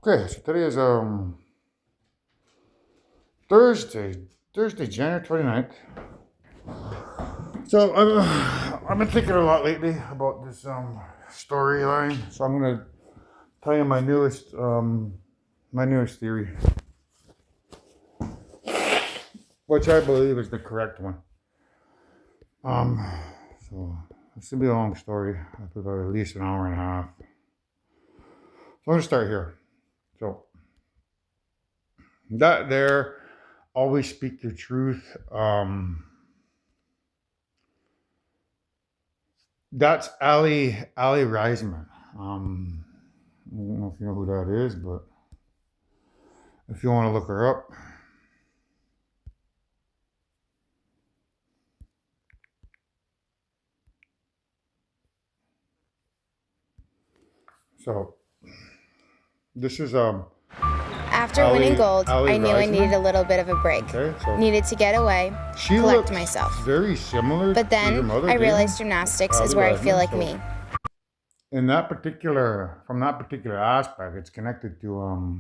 Okay, so today is Thursday, January 29th. So I've been thinking a lot lately about this storyline. So I'm gonna tell you my newest theory, which I believe is the correct one. Um, so this will be a long story. I have about at least an hour and a half. So I'm gonna start here. So that there, always speak your truth. That's Ali Reisman. I don't know if you know who that is, but if you want to look her up, so this is After winning gold, Ali I knew I Reisman. needed a little bit of a break. Okay, so Needed to get away, she collect looks myself. very similar But to your then mother. I Jane, realized gymnastics is Ali where I feel Reisman. like So me. in that from that particular aspect, it's connected to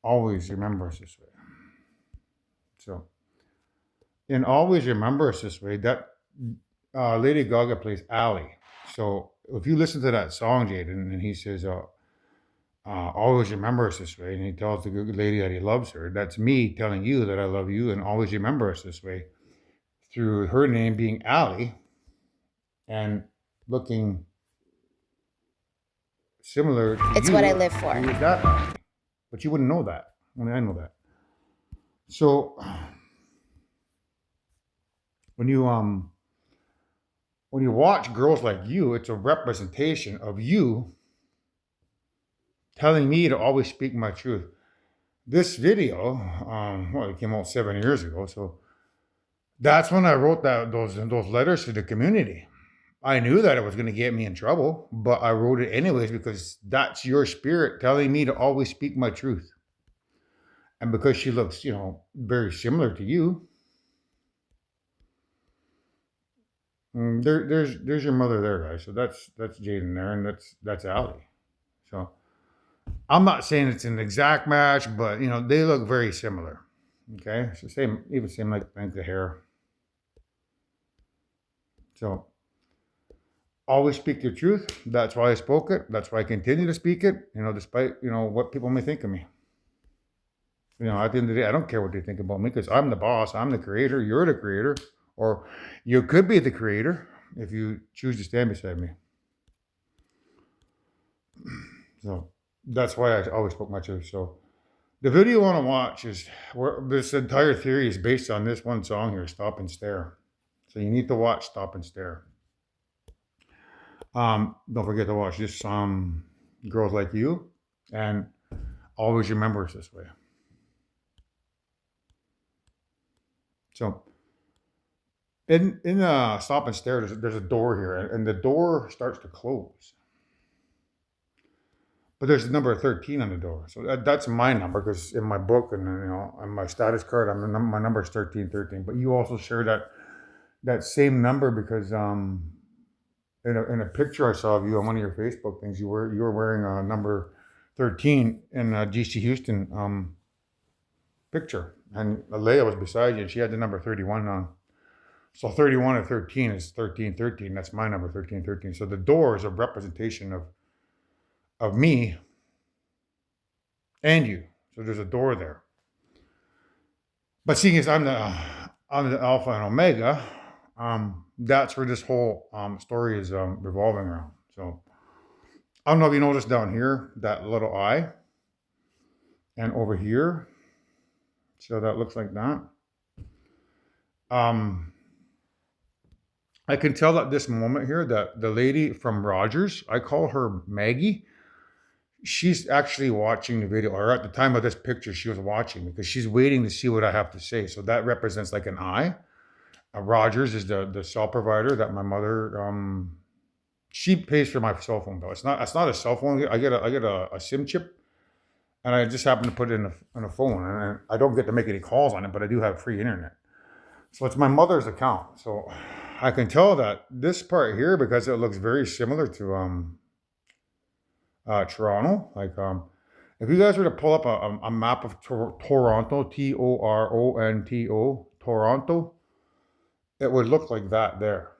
always remember us this way. So in always remember us this way, that Lady Gaga plays Ali. So if you listen to that song, Jaden, and he says, always remember us this way. And he tells the good lady that he loves her. That's me telling you that I love you and always remember us this way through her name being Allie and looking similar to It's you. what I live for. Who is that Allie? But you wouldn't know that. Only I know that. So when you watch Girls Like You, it's a representation of you telling me to always speak my truth. This video, it came out 7 years ago, so that's when I wrote those letters to the community. I knew that it was going to get me in trouble, but I wrote it anyways because that's your spirit telling me to always speak my truth. And because she looks, very similar to you, there's your mother there, guys. So that's Jaden there, and that's Allie. So I'm not saying it's an exact match, but they look very similar. Okay, so same like the hair. So always speak your truth. That's why I spoke it. That's why I continue to speak it. Despite what people may think of me. At the end of the day, I don't care what they think about me because I'm the boss. I'm the creator. You're the creator, or you could be the creator if you choose to stand beside me. So that's why I always spoke my truth. So the video you want to watch is where this entire theory is based on this one song here, "Stop and Stare." So you need to watch "Stop and Stare." Don't forget to watch this "Girls Like You," and always remember us this way. So in "Stop and Stare," there's a door here, and the door starts to close. But there's the number 13 on the door, so that's my number because in my book and on my status card, my number is 1313. But you also share that same number because in a picture I saw of you on one of your Facebook things, you were wearing a number 13 in a GC Houston picture, and Leia was beside you, and she had the number 31 on. So 31 and 13 is 1313. That's my number 1313. So the door is a representation of me and you. So there's a door there. But seeing as I'm the Alpha and Omega, that's where this whole story is revolving around. So I don't know if you noticed down here that little eye, and over here, so that looks like that. I can tell at this moment here that the lady from Rogers, I call her Maggie, she's actually watching the video, or at the time of this picture, she was watching because she's waiting to see what I have to say. So that represents like an eye. Rogers is the cell provider that my mother she pays for my cell phone bill. It's not a cell phone. I get a SIM chip, and I just happen to put it in a phone, and I don't get to make any calls on it, but I do have free internet. So it's my mother's account. So I can tell that this part here, because it looks very similar to Toronto. Like, if you guys were to pull up a map of Toronto, Toronto, it would look like that there.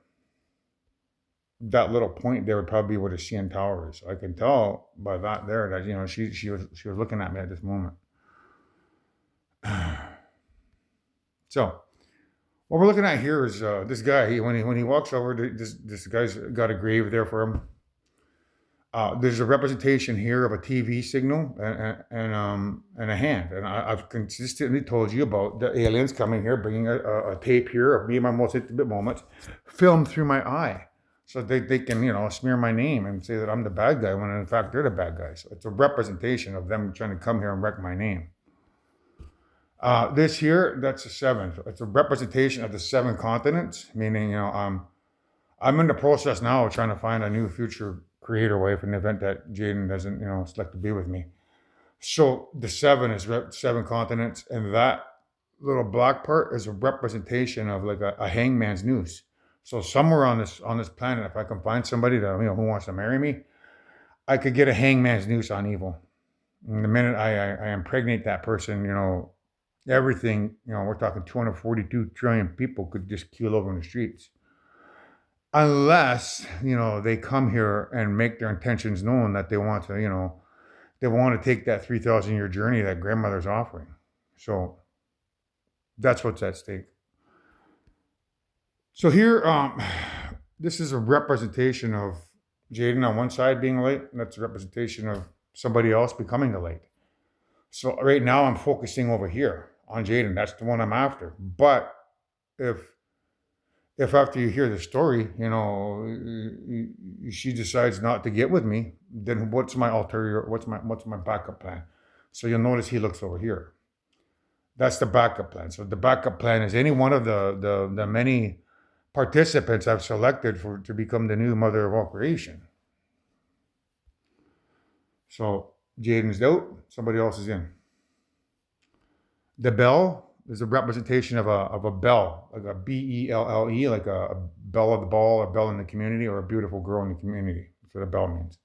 That little point there would probably be where the CN Tower is. I can tell by that there that she was looking at me at this moment. So what we're looking at here is this guy. When he walks over, this guy's got a grave there for him. There's a representation here of a TV signal and a hand. And I've consistently told you about the aliens coming here, bringing a tape here of me and my most intimate moments, filmed through my eye. So they can, smear my name and say that I'm the bad guy when in fact they're the bad guys. So it's a representation of them trying to come here and wreck my name. This here, that's a 7. So it's a representation of the 7 continents, meaning, I'm in the process now of trying to find a new future creator wife in the event that Jaden doesn't, select to be with me. So the 7 is 7 continents, and that little black part is a representation of like a hangman's noose. So somewhere on this planet, if I can find somebody that who wants to marry me, I could get a hangman's noose on evil. And the minute I impregnate that person, everything, we're talking 242 trillion people could just keel over in the streets. Unless, they come here and make their intentions known that they want to take that 3,000-year journey that grandmother's offering. So that's what's at stake. So here, this is a representation of Jaden on one side being light, and that's a representation of somebody else becoming the light. So right now I'm focusing over here on Jaden. That's the one I'm after. But if after you hear the story, she decides not to get with me, then what's my ulterior, what's my backup plan? So you'll notice he looks over here. That's the backup plan. So the backup plan is any one of the many participants I've selected to become the new mother of all creation. So Jaden's out, somebody else is in. The bell is a representation of a bell, like a BELLE, like a bell of the ball, a bell in the community, or a beautiful girl in the community. That's what a bell means.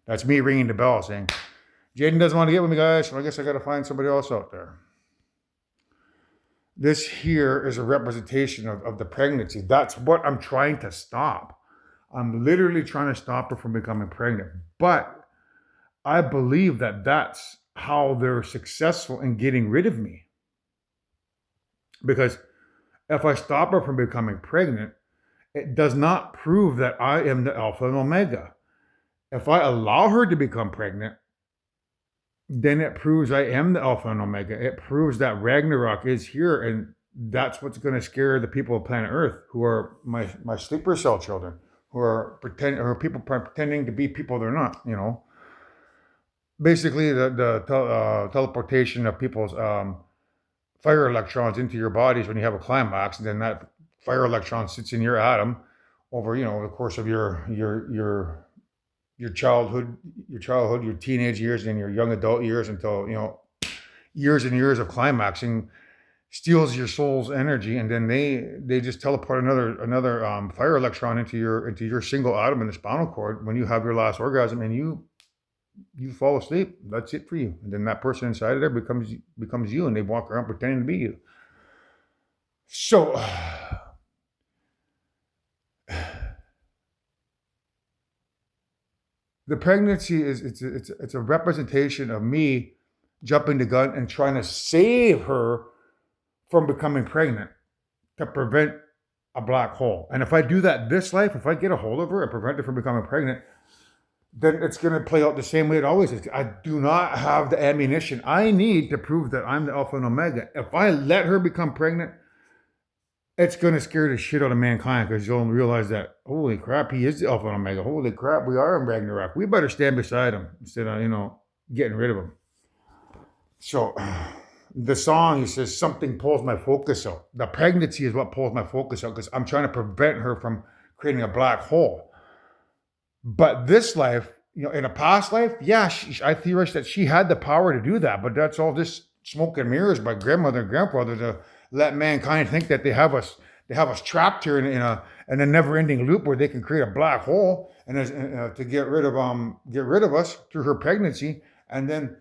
That's me ringing the bell saying, Jaden doesn't want to get with me, guys, so I guess I got to find somebody else out there. This here is a representation of the pregnancy. That's what I'm trying to stop. I'm literally trying to stop her from becoming pregnant. But I believe that that's how they're successful in getting rid of me. Because if I stop her from becoming pregnant, it does not prove that I am the Alpha and Omega. If I allow her to become pregnant, then it proves I am the Alpha and Omega. It proves that Ragnarok is here, and that's what's going to scare the people of planet Earth, who are my sleeper cell children, who are people pretending to be people they're not. Basically, the teleportation of people's fire electrons into your bodies when you have a climax, and then that fire electron sits in your atom over the course of your childhood, your teenage years, and your young adult years until years and years of climaxing, steals your soul's energy, and then they just teleport another fire electron into your single atom in the spinal cord when you have your last orgasm, and you fall asleep. That's it for you. And then that person inside of there becomes you, and they walk around pretending to be you. So the pregnancy it's a representation of me jumping the gun and trying to save her from becoming pregnant to prevent a black hole. And if I do that this life, if I get a hold of her and prevent her from becoming pregnant, then it's going to play out the same way it always is. I do not have the ammunition I need to prove that I'm the Alpha and Omega. If I let her become pregnant, it's going to scare the shit out of mankind, because you'll realize that, holy crap, he is the Alpha and Omega. Holy crap, we are in Ragnarok. We better stand beside him instead of, getting rid of him. So the song, he says, something pulls my focus out. The pregnancy is what pulls my focus out, because I'm trying to prevent her from creating a black hole. But this life, in a past life, yeah, I theorize that she had the power to do that, but that's all just smoke and mirrors by grandmother and grandfather to let mankind think that they have us trapped here in a never-ending loop where they can create a black hole and to get rid of us through her pregnancy, and then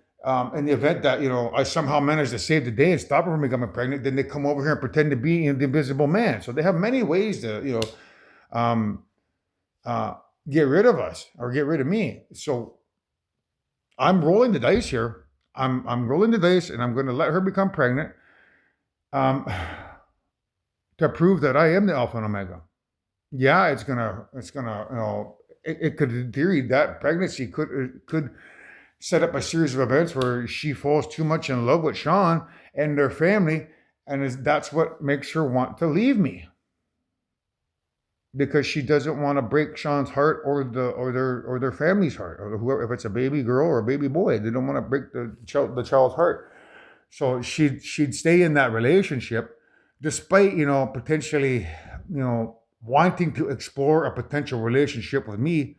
in the event that I somehow manage to save the day and stop her from becoming pregnant, then they come over here and pretend to be the Invisible Man. So they have many ways to um, get rid of us or get rid of me. So I'm rolling the dice here. I'm rolling the dice, and I'm going to let her become pregnant to prove that I am the Alpha and Omega. Yeah, it's gonna it could, in theory, that pregnancy could set up a series of events where she falls too much in love with Sean and their family, and that's what makes her want to leave me, because she doesn't want to break Sean's heart or their family's heart, or whoever. If it's a baby girl or a baby boy, they don't want to break the child's heart. So she'd stay in that relationship, despite potentially wanting to explore a potential relationship with me,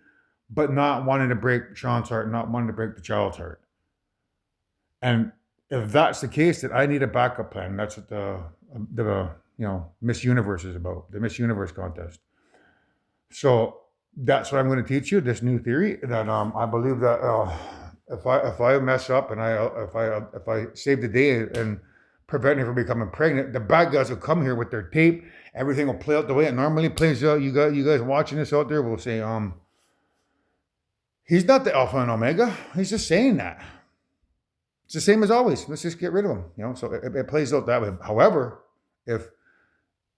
but not wanting to break Sean's heart, not wanting to break the child's heart. And if that's the case, then I need a backup plan. That's what the Miss Universe is about, the Miss Universe contest. So that's what I'm going to teach you, this new theory that I believe that if I mess up and if I save the day and prevent her from becoming pregnant, the bad guys will come here with their tape. Everything will play out the way it normally plays out. You guys watching this out there will say, he's not the Alpha and Omega. He's just saying that. It's the same as always. Let's just get rid of him. So it plays out that way. However, if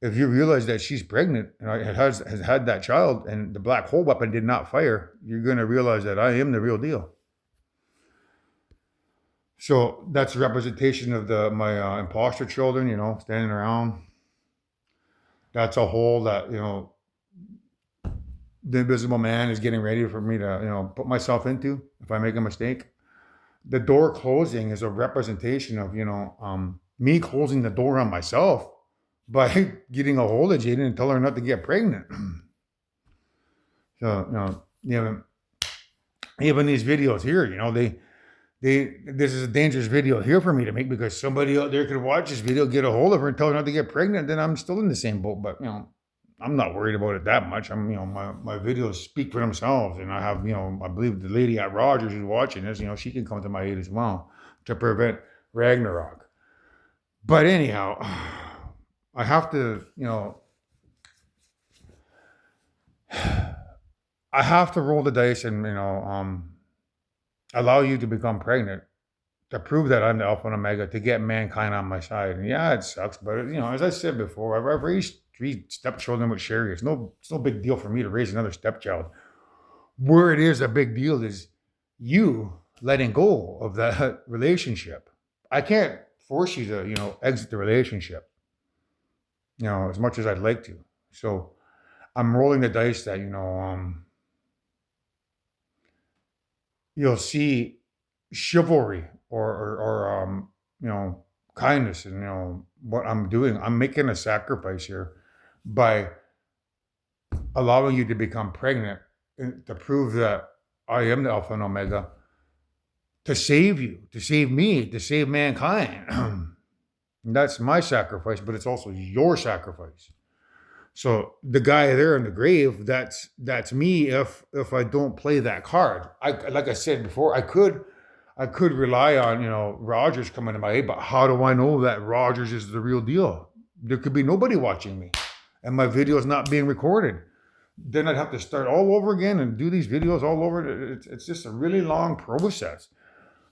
you realize that she's pregnant and has had that child, and the black hole weapon did not fire, you're going to realize that I am the real deal. So that's a representation of my imposter children, standing around. That's a hole that, the Invisible Man is getting ready for me to, put myself into if I make a mistake. The door closing is a representation of, me closing the door on myself by getting a hold of Jaden and telling her not to get pregnant. So, even these videos here, this is a dangerous video here for me to make, because somebody out there could watch this video, get a hold of her and tell her not to get pregnant. Then I'm still in the same boat, but I'm not worried about it that much. My videos speak for themselves, and I have, I believe the lady at Rogers who's watching this, she can come to my aid as well to prevent Ragnarok. But anyhow, I have to, I have to roll the dice and, allow you to become pregnant to prove that I'm the Alpha and Omega, to get mankind on my side. And yeah, it sucks, but as I said before, I've raised 3 stepchildren with Sherry. It's no big deal for me to raise another stepchild. Where it is a big deal is you letting go of that relationship. I can't force you to, exit the relationship, as much as I'd like to. So I'm rolling the dice that, you'll see chivalry or kindness, and what I'm doing. I'm making a sacrifice here by allowing you to become pregnant, to prove that I am the Alpha and Omega, to save you, to save me, to save mankind. That's my sacrifice, but it's also your sacrifice. So the guy there in the grave, that's me. If I don't play that card, like I said before, I could rely on Rogers coming to my aid, but how do I know that Rogers is the real deal? There could be nobody watching me, and my video is not being recorded. Then I'd have to start all over again and do these videos all over. It's just a really long process.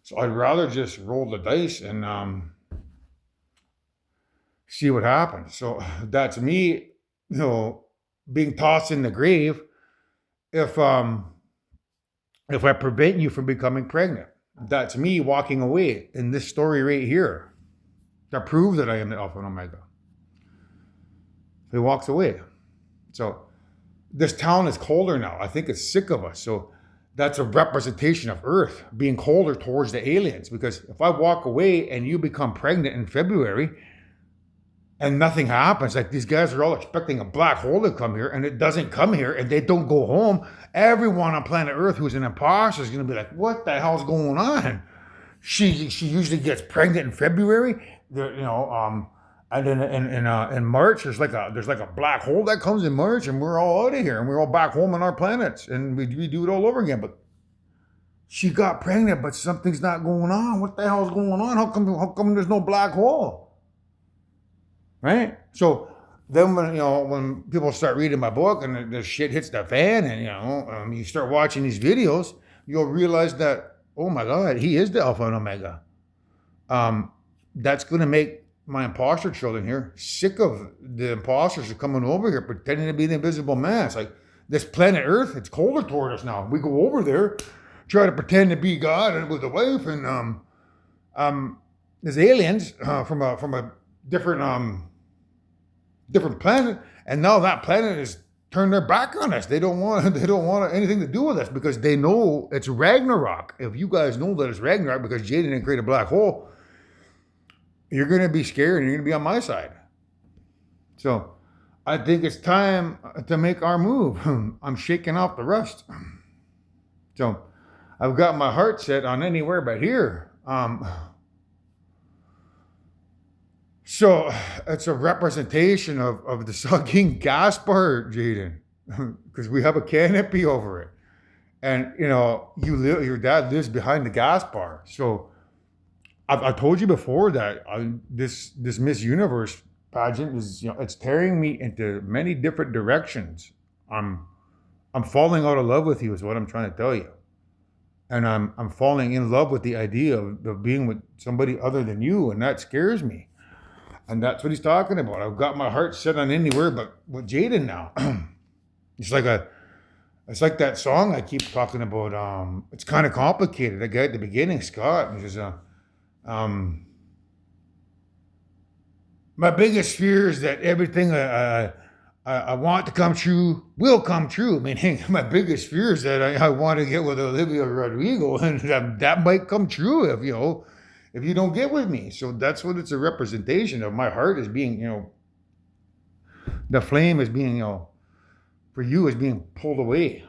So I'd rather just roll the dice and see what happens. So that's me, being tossed in the grave if I prevent you from becoming pregnant. That's me walking away in this story right here to prove that I am the Alpha and Omega. He walks away. So this town is colder now. I think it's sick of us. So that's a representation of Earth being colder towards the aliens. Because if I walk away and you become pregnant in February and nothing happens, like these guys are all expecting a black hole to come here, and it doesn't come here, and they don't go home, everyone on planet Earth who's an imposter is going to be like, what the hell's going on? She usually gets pregnant in February. And then in March, there's like a black hole that comes in March, and we're all out of here, and we're all back home on our planets, and we do it all over again. But she got pregnant, but something's not going on. What the hell's going on? How come there's no black hole? Right? So then when people start reading my book and the shit hits the fan, and you start watching these videos, you'll realize that, oh my God, he is the Alpha and Omega. That's going to make my imposter children here sick of the imposters are coming over here pretending to be the invisible man. It's like this planet Earth, it's colder toward us now. We go over there, try to pretend to be God and with the wife, and there's aliens from a different planet, and now that planet has turned their back on us. They don't want anything to do with us because they know it's Ragnarok. If you guys know that it's Ragnarok because Jaden didn't create a black hole, you're going to be scared and you're going to be on my side. So I think it's time to make our move. I'm shaking off the rust. So I've got my heart set on anywhere but here. So it's a representation of the Saugeen gas bar, Jaden, because we have a canopy over it. And, your dad lives behind the gas bar. So I told you before that this Miss Universe pageant is, it's tearing me into many different directions. I'm falling out of love with you is what I'm trying to tell you. And I'm falling in love with the idea of being with somebody other than you, and that scares me. And that's what he's talking about. I've got my heart set on anywhere but with Jaden now. It's like that song I keep talking about. It's kind of complicated. That guy at the beginning, Scott, he says, my biggest fear is that everything I want to come true will come true. Meaning, my biggest fear is that I want to get with Olivia Rodrigo, and that might come true if you don't get with me. So that's what it's a representation of. My heart is being, the flame is being, for you is being pulled away.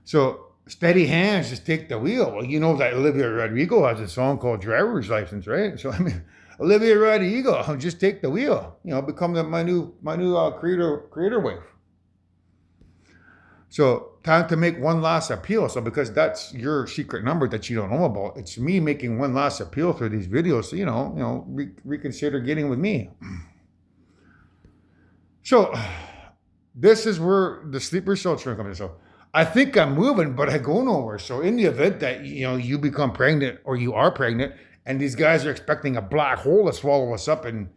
So steady hands, just take the wheel. Well, you know that Olivia Rodrigo has a song called Driver's License, right? So Olivia Rodrigo, just take the wheel. Become my new creator wife. So time to make one last appeal. So because that's your secret number that you don't know about, it's me making one last appeal through these videos. So reconsider getting with me. So this is where the sleeper cell children comes in. So I think I'm moving, but I go nowhere. So in the event that you become pregnant or you are pregnant, and these guys are expecting a black hole to swallow us up in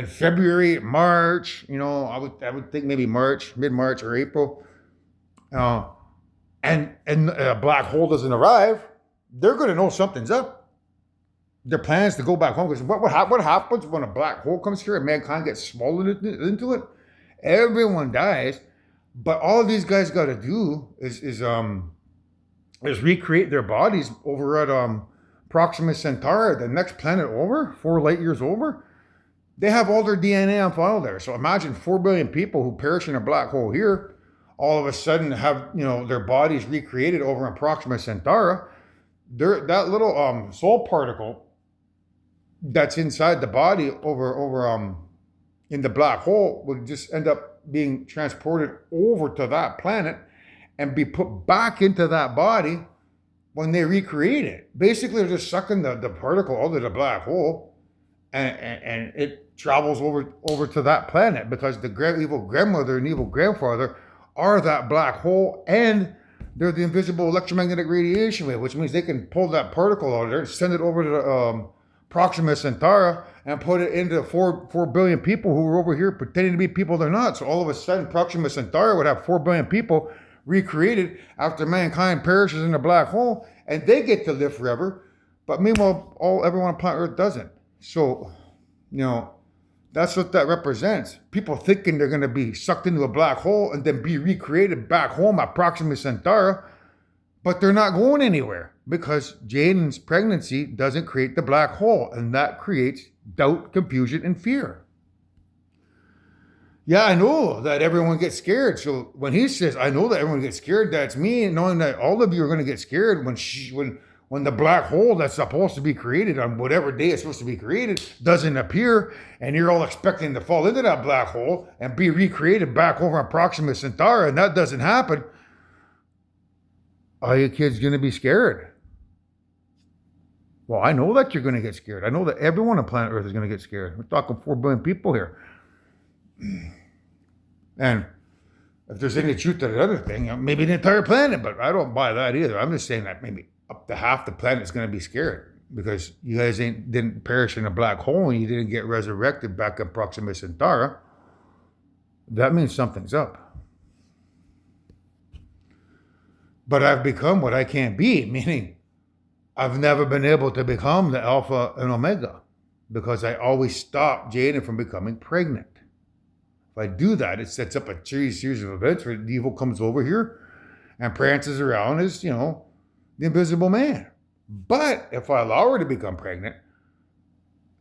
February, March, I would think maybe March, mid-March or April, and a black hole doesn't arrive, they're going to know something's up. Their plans to go back home. Because what happens when a black hole comes here and mankind gets swallowed into it? Everyone dies. But all these guys got to do is recreate their bodies over at Proxima Centauri, the next planet over, 4 light years over. They have all their DNA on file there. So imagine 4 billion people who perish in a black hole here, all of a sudden have their bodies recreated over in Proxima Centauri. That little soul particle that's inside the body over in the black hole would just end up being transported over to that planet and be put back into that body when they recreate it. Basically, they're just sucking the particle out of the black hole, and it travels over to that planet because the evil grandmother and evil grandfather are that black hole, and they're the invisible electromagnetic radiation wave, which means they can pull that particle out of there and send it over to the Proxima Centauri and put it into 4 billion people who are over here pretending to be people they're not. So all of a sudden, Proxima Centauri would have 4 billion people recreated after mankind perishes in a black hole, and they get to live forever. But meanwhile, everyone on planet Earth doesn't. So, that's what that represents. People thinking they're going to be sucked into a black hole and then be recreated back home at Proxima Centauri, but they're not going anywhere because Jaden's pregnancy doesn't create the black hole, and that creates doubt, confusion, and fear. Yeah, I know that everyone gets scared. So when he says, I know that everyone gets scared, that's me knowing that all of you are going to get scared when when the black hole that's supposed to be created on whatever day it's supposed to be created doesn't appear, and you're all expecting to fall into that black hole and be recreated back over on Proxima Centauri, and that doesn't happen, are you kids going to be scared? Well, I know that you're going to get scared. I know that everyone on planet Earth is going to get scared. We're talking 4 billion people here. And if there's any truth to the other thing, maybe the entire planet, but I don't buy that either. I'm just saying that maybe up to half the planet is going to be scared because you guys didn't perish in a black hole and you didn't get resurrected back at Proxima Centauri. That means something's up. But I've become what I can't be, meaning I've never been able to become the Alpha and Omega because I always stop Jaden from becoming pregnant. If I do that, it sets up a series of events where the evil comes over here and prances around as, the invisible man. But if I allow her to become pregnant,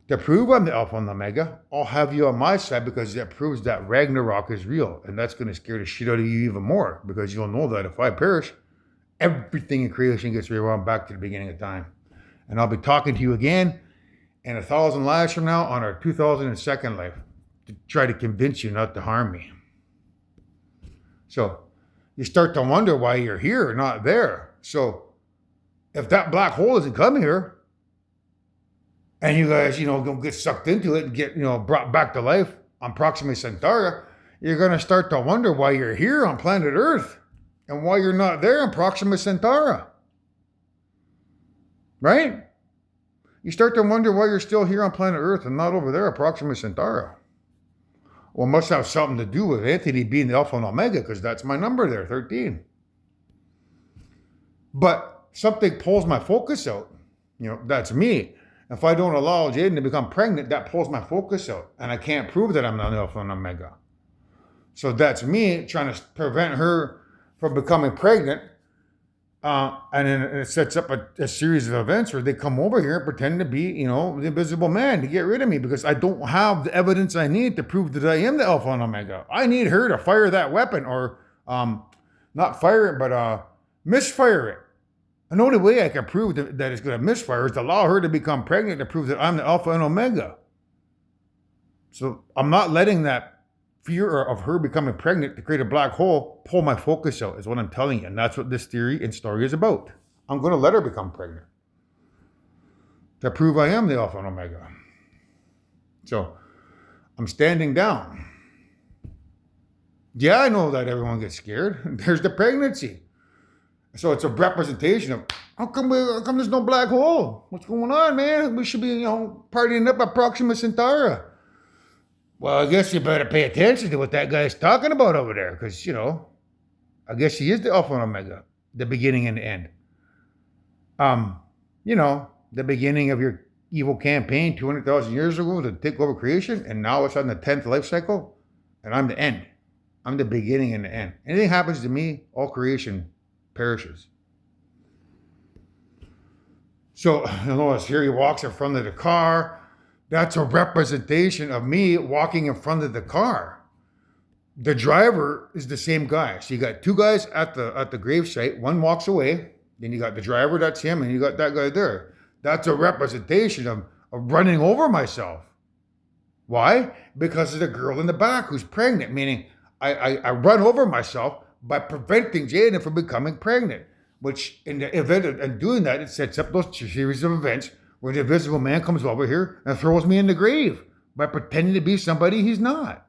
to prove I'm the Alpha and Omega, I'll have you on my side because that proves that Ragnarok is real. And that's going to scare the shit out of you even more because you'll know that if I perish, everything in creation gets rewound back to the beginning of time. And I'll be talking to you again in 1,000 lives from now on our 2002nd life to try to convince you not to harm me. So you start to wonder why you're here, not there. So if that black hole doesn't come here and you guys, don't get sucked into it and get, brought back to life on Proxima Centauri, you're going to start to wonder why you're here on planet Earth. And why you're not there in Proxima Centauri. Right? You start to wonder why you're still here on planet Earth and not over there at Proxima Centauri. Well, it must have something to do with Anthony being the Alpha and Omega, because that's my number there, 13. But something pulls my focus out. That's me. If I don't allow Jaden to become pregnant, that pulls my focus out. And I can't prove that I'm not the Alpha and Omega. So that's me trying to prevent her from becoming pregnant, and then it sets up a series of events where they come over here and pretend to be, the invisible man to get rid of me because I don't have the evidence I need to prove that I am the Alpha and Omega. I need her to fire that weapon or not fire it, but misfire it. And the only way I can prove that it's going to misfire is to allow her to become pregnant to prove that I'm the Alpha and Omega. So I'm not letting that fear of her becoming pregnant to create a black hole pull my focus out is what I'm telling you. And that's what this theory and story is about. I'm going to let her become pregnant to prove I am the Alpha and Omega. So I'm standing down. Yeah, I know that everyone gets scared. There's the pregnancy. So it's a representation of how come there's no black hole? What's going on, man? We should be, partying up at Proxima Centauri. Well, I guess you better pay attention to what that guy's talking about over there, because, I guess he is the Alpha and Omega, the beginning and the end. The beginning of your evil campaign 200,000 years ago to take over creation, and now it's on the 10th life cycle, and I'm the end. I'm the beginning and the end. Anything happens to me, all creation perishes. So, here he walks in front of the car. That's a representation of me walking in front of the car. The driver is the same guy. So you got two guys at the gravesite. One walks away. Then you got the driver, that's him, and you got that guy there. That's a representation of running over myself. Why? Because of the girl in the back who's pregnant, meaning I run over myself by preventing Jaden from becoming pregnant, which in the event of doing that, it sets up those series of events where the invisible man comes over here and throws me in the grave by pretending to be somebody he's not.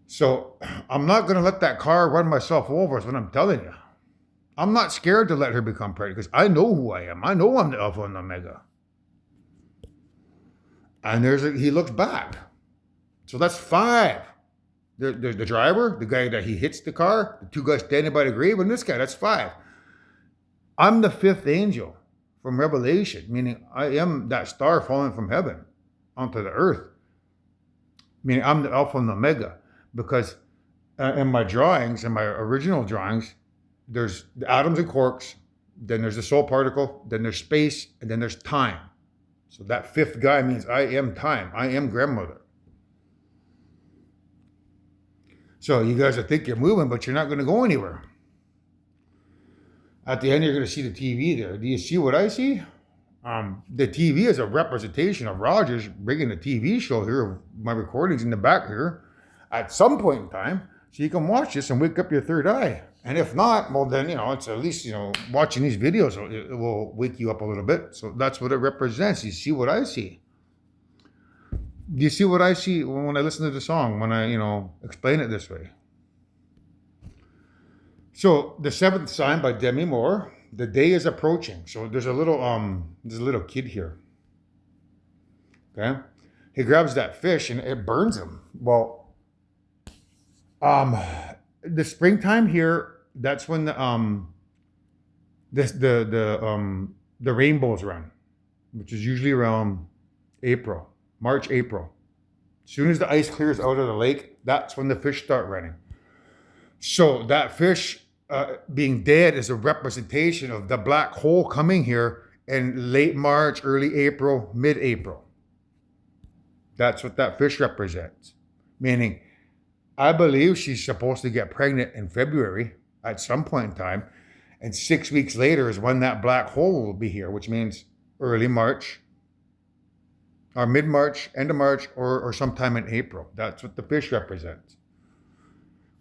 So I'm not going to let that car run myself over is what I'm telling you. I'm not scared to let her become pregnant because I know who I am. I know I'm the Alpha and Omega. And he looks back. So that's 5. There's the driver, the guy that he hits the car, the 2 guys standing by the grave, and this guy, that's 5. I'm the 5th angel from Revelation, meaning I am that star falling from heaven onto the earth. Meaning I'm the Alpha and Omega. Because in my drawings, in my original drawings, there's the atoms and quarks, then there's the soul particle, then there's space, and then there's time. So that 5th guy means I am time. I am grandmother. So you guys think you're moving, but you're not going to go anywhere. At the end, you're going to see the TV there. Do you see what I see? The TV is a representation of Rogers bringing the TV show here, of my recordings in the back here, at some point in time, so you can watch this and wake up your third eye. And if not, well, then, it's at least, watching these videos, it will wake you up a little bit. So that's what it represents. You see what I see. Do you see what I see when I listen to the song, when I, explain it this way? So the seventh sign by Demi Moore, the day is approaching. So there's a little kid here. Okay. He grabs that fish and it burns him. Well, the springtime here, that's when the rainbows run, which is usually around March, April. As soon as the ice clears out of the lake, that's when the fish start running. So that fish being dead is a representation of the black hole coming here in late March, early April, mid-April. That's what that fish represents. Meaning, I believe she's supposed to get pregnant in February at some point in time. And 6 weeks later is when that black hole will be here, which means early March, or mid-March, end of March, or sometime in April. That's what the fish represents.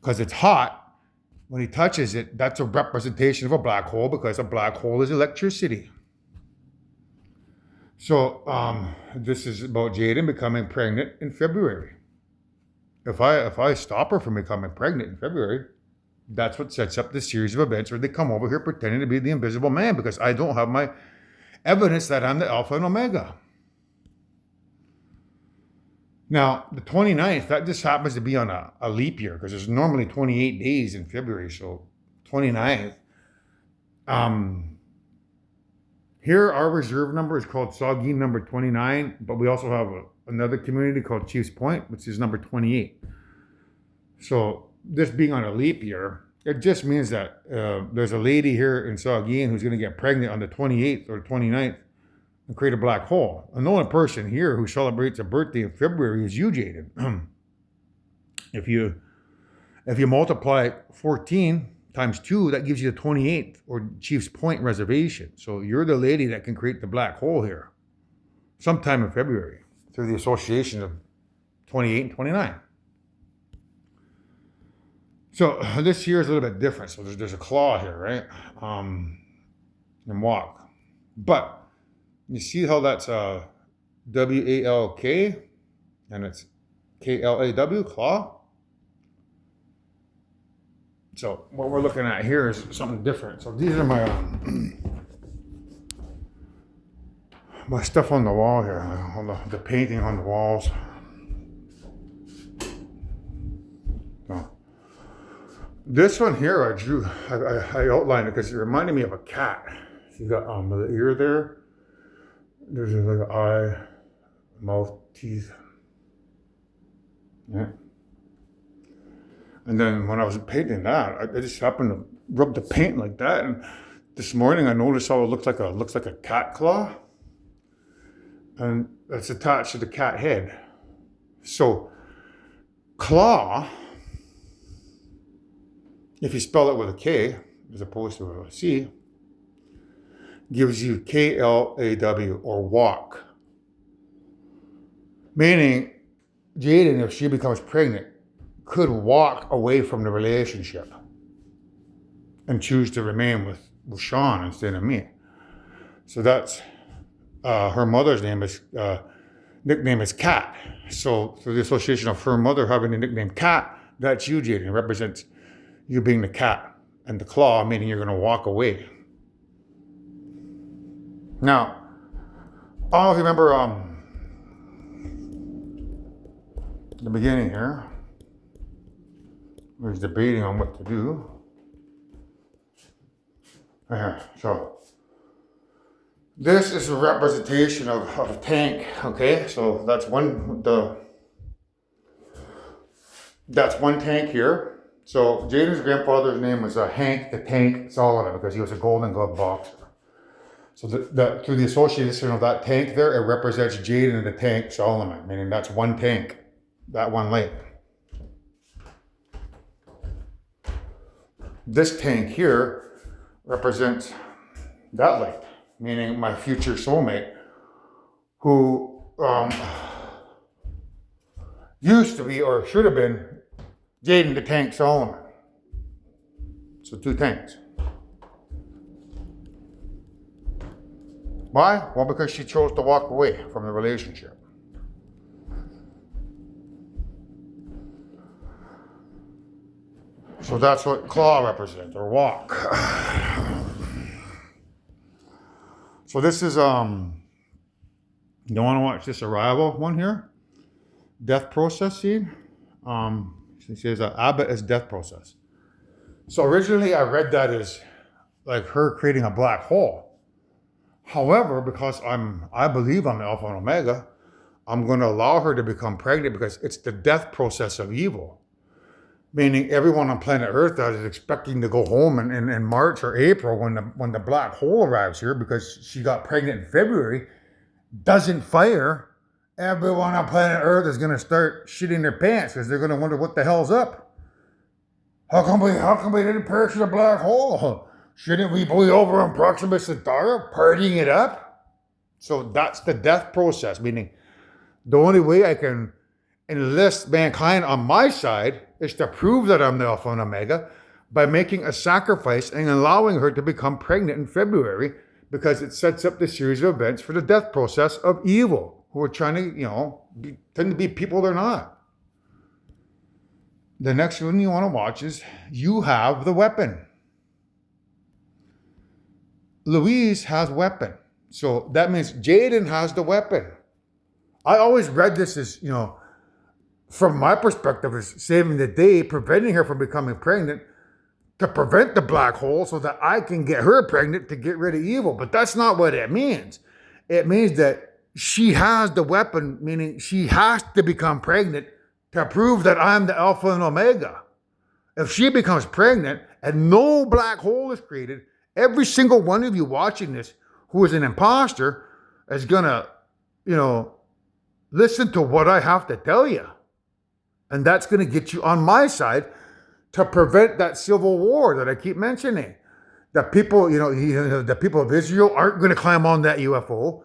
Because it's hot. When he touches it, that's a representation of a black hole, because a black hole is electricity. So this is about Jaden becoming pregnant in February. If I stop her from becoming pregnant in February, that's what sets up this series of events where they come over here pretending to be the Invisible Man, because I don't have my evidence that I'm the Alpha and Omega. Now, the 29th, that just happens to be on a leap year, because there's normally 28 days in February, so 29th. Here, our reserve number is called Saugeen number 29, but we also have another community called Chiefs Point, which is number 28. So this being on a leap year, it just means that there's a lady here in Saugeen who's going to get pregnant on the 28th or 29th and create a black hole. And the only person here who celebrates a birthday in February is you, Jaden. If you multiply 14 times 2, that gives you the 28th or Chiefs Point reservation. So you're the lady that can create the black hole here sometime in February through the association of 28 and 29. So this year is a little bit different. So there's a claw here, right? And walk. But you see how that's W-A-L-K and it's K-L-A-W, claw? So what we're looking at here is something different. So these are my my stuff on the wall here, all the painting on the walls. So this one here I drew, I outlined it because it reminded me of a cat. So you got the ear there. There's like an eye, mouth, teeth. Yeah. And then when I was painting that, I just happened to rub the paint like that. And this morning I noticed how it looks like a cat claw. And it's attached to the cat head. So claw, if you spell it with a K as opposed to a C, gives you K-L-A-W, or walk. Meaning, Jaden, if she becomes pregnant, could walk away from the relationship and choose to remain with Sean instead of me. So that's her mother's nickname is Cat. So through the association of her mother having the nickname Cat, that's you, Jaden. It represents you being the cat, and the claw meaning you're going to walk away. Now, I don't know if you remember the beginning here. We was debating on what to do. So this is a representation of a tank. Okay, so that's one tank here. So Jaden's grandfather's name was Hank the Tank Solomon, because he was a Golden Glove boxer. So through the association of that tank there, it represents Jaden and the Tank Solomon, meaning that's one tank, that one lake. This tank here represents that light, meaning my future soulmate, who used to be or should have been Jaden the Tank Solomon. So 2 tanks. Why? Well, because she chose to walk away from the relationship. So that's what claw represents, or walk. So this is, you want to watch this arrival one here? Death process scene. She says Abbott is death process. So originally I read that as like her creating a black hole. However, because I believe I'm the Alpha and Omega, I'm going to allow her to become pregnant because it's the death process of evil. Meaning everyone on planet Earth that is expecting to go home in March or April when the black hole arrives here because she got pregnant in February, doesn't fire, everyone on planet Earth is going to start shitting their pants because they're going to wonder what the hell's up. How come we didn't perish in a black hole? Shouldn't we be over on Proxima Centauri partying it up? So that's the death process, meaning the only way I can enlist mankind on my side is to prove that I'm the Alpha and Omega by making a sacrifice and allowing her to become pregnant in February because it sets up the series of events for the death process of evil who are trying to, tend to be people they're not. The next one you want to watch is You Have the Weapon. Louise has weapon. So that means Jaden has the weapon. I always read this as, from my perspective, is saving the day, preventing her from becoming pregnant to prevent the black hole so that I can get her pregnant to get rid of evil. But that's not what it means. It means that she has the weapon, meaning she has to become pregnant to prove that I'm the Alpha and Omega. If she becomes pregnant and no black hole is created, every single one of you watching this who is an imposter is going to, listen to what I have to tell you. And that's going to get you on my side to prevent that civil war that I keep mentioning. The people, the people of Israel aren't going to climb on that UFO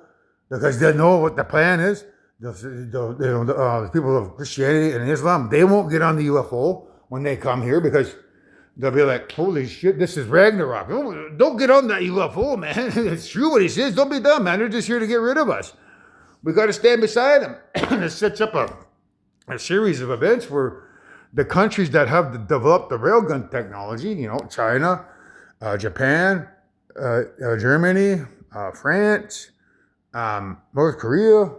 because they know what the plan is. The people of Christianity and Islam, they won't get on the UFO when they come here because they'll be like, holy shit, this is Ragnarok. Don't get on that UFO, man. It's true what he says. Don't be dumb, man. They're just here to get rid of us. We got to stand beside them. It sets up a series of events where the countries that have developed the railgun technology, China, Japan, Germany, France, North Korea,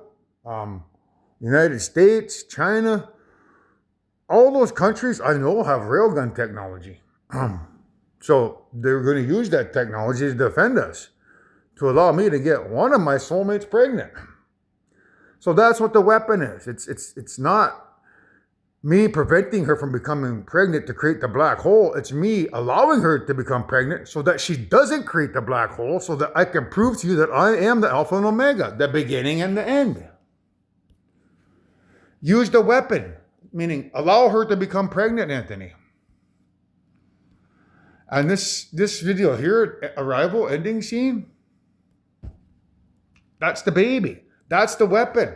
United States, China, all those countries I know have railgun technology. So they're going to use that technology to defend us, to allow me to get one of my soulmates pregnant. So that's what the weapon is. It's not me preventing her from becoming pregnant to create the black hole. It's me allowing her to become pregnant so that she doesn't create the black hole, so that I can prove to you that I am the Alpha and Omega, the beginning and the end. Use the weapon, meaning allow her to become pregnant, Anthony. And this video here, arrival ending scene, that's the baby. That's the weapon.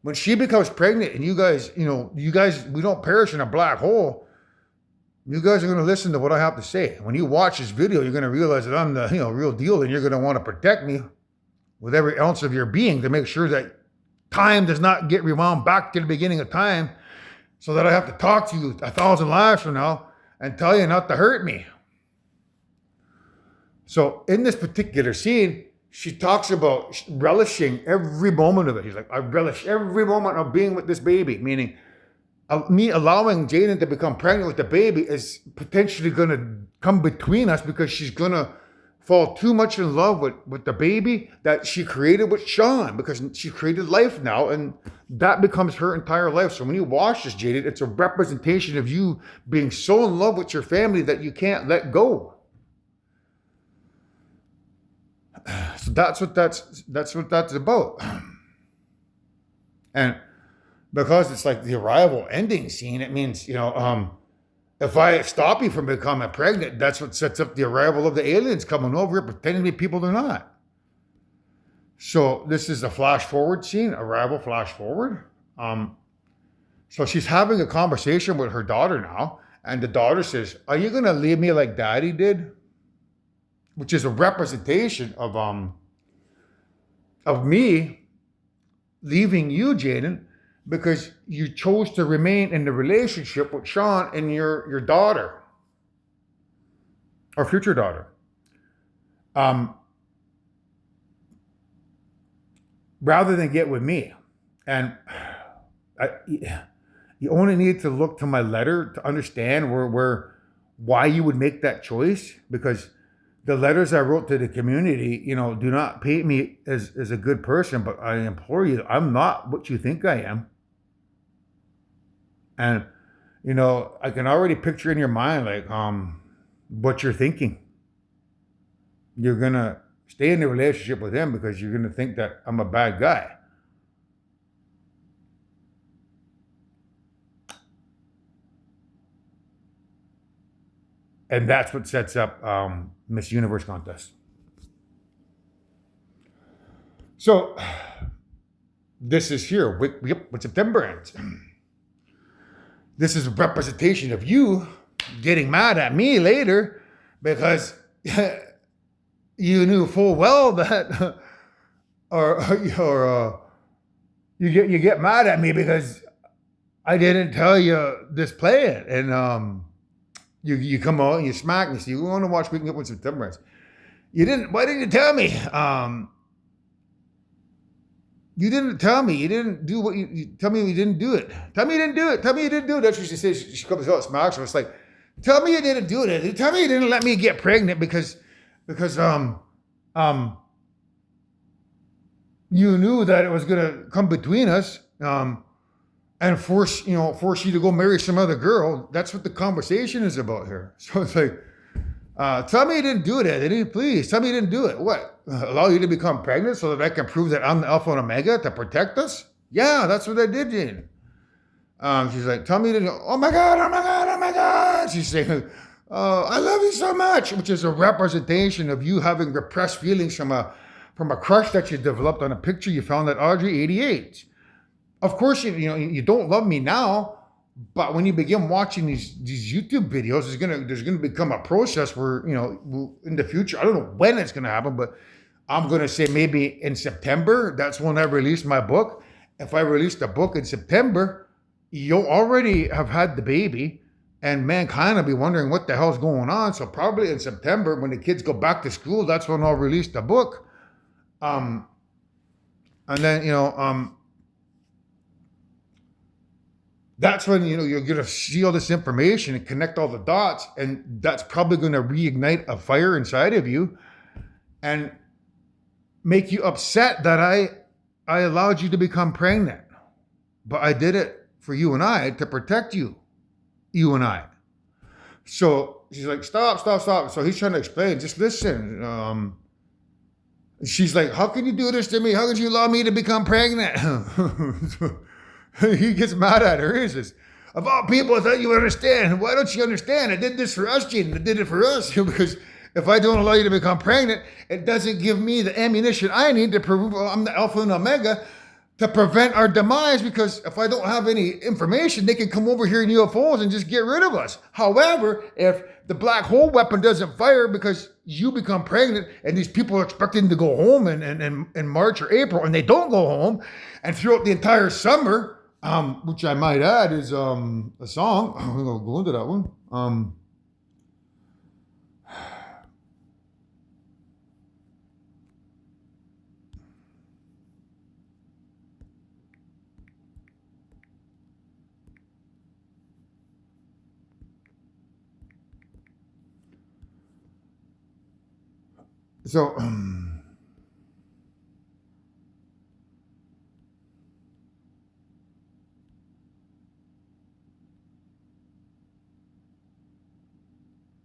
When she becomes pregnant and you guys, we don't perish in a black hole, you guys are going to listen to what I have to say. When you watch this video, you're going to realize that I'm the, real deal, and you're going to want to protect me with every ounce of your being to make sure that time does not get rewound back to the beginning of time so that I have to talk to you 1,000 lives from now and tell you not to hurt me. So in this particular scene, she talks about relishing every moment of it. She's like, I relish every moment of being with this baby, meaning me allowing Jaden to become pregnant with the baby is potentially going to come between us because she's going to fall too much in love with the baby that she created with Sean, because she created life now, and that becomes her entire life. So when you watch this, Jaden, it's a representation of you being so in love with your family that you can't let go. So that's what that's about. And because it's like the arrival ending scene, it means, If I stop you from becoming pregnant, that's what sets up the arrival of the aliens coming over here pretending to be people they're not. So this is a flash forward scene, arrival flash forward. So she's having a conversation with her daughter now, and the daughter says, "Are you gonna leave me like Daddy did?" Which is a representation of me leaving you, Jaden, because you chose to remain in the relationship with Sean and your daughter, or future daughter. Rather than get with me. And you only need to look to my letter to understand why you would make that choice, because the letters I wrote to the community, do not paint me as a good person, but I implore you, I'm not what you think I am. And, I can already picture in your mind, like, what you're thinking. You're going to stay in the relationship with him because you're going to think that I'm a bad guy. And that's what sets up Miss Universe contest. So this is here. When September ends. This is a representation of you getting mad at me later because you knew full well that, or you get mad at me because I didn't tell you this plan, and you come out and you smack me. So you want to watch Waking Up When September Ends. You didn't. Why didn't you tell me? You didn't tell me. You didn't do what you tell me. You didn't do it. Tell me you didn't do it. Tell me you didn't do it. That's what she says. She comes out and smacks her. It's like, tell me you didn't do it. Tell me you didn't let me get pregnant because you knew that it was gonna come between us, and force you to go marry some other girl. That's what the conversation is about here. So it's like, tell me you didn't do it, Eddie. Please tell me you didn't do it. What? Allow you to become pregnant so that I can prove that I'm the Alpha and Omega to protect us? Yeah, that's what I did, Jane. She's like, tell me you didn't. Oh my God, oh my God, oh my God. She's saying, I love you so much, which is a representation of you having repressed feelings from a crush that you developed on a picture you found at Audrey 88. Of course, you don't love me now, but when you begin watching these YouTube videos, there's gonna become a process where in the future, I don't know when it's gonna happen, but I'm gonna say maybe in September. That's when I release my book. If I release the book in September, you'll already have had the baby, and mankind will be wondering what the hell's going on. So probably in September, when the kids go back to school, that's when I'll release the book. And then that's when you're gonna see all this information and connect all the dots, and that's probably gonna reignite a fire inside of you and make you upset that I allowed you to become pregnant. But I did it for you and I, to protect you and I. So she's like, stop. So he's trying to explain, just listen. She's like, how can you do this to me? How could you allow me to become pregnant? He gets mad at her. He says, of all people, I thought you would understand. Why don't you understand? I did this for us, Jaden. I did it for us. Because if I don't allow you to become pregnant, it doesn't give me the ammunition I need to prove I'm the Alpha and Omega to prevent our demise. Because if I don't have any information, they can come over here in UFOs and just get rid of us. However, if the black hole weapon doesn't fire because you become pregnant and these people are expecting to go home in March or April, and they don't go home, and throughout the entire summer, which I might add is a song. I'm going to go into that one. So,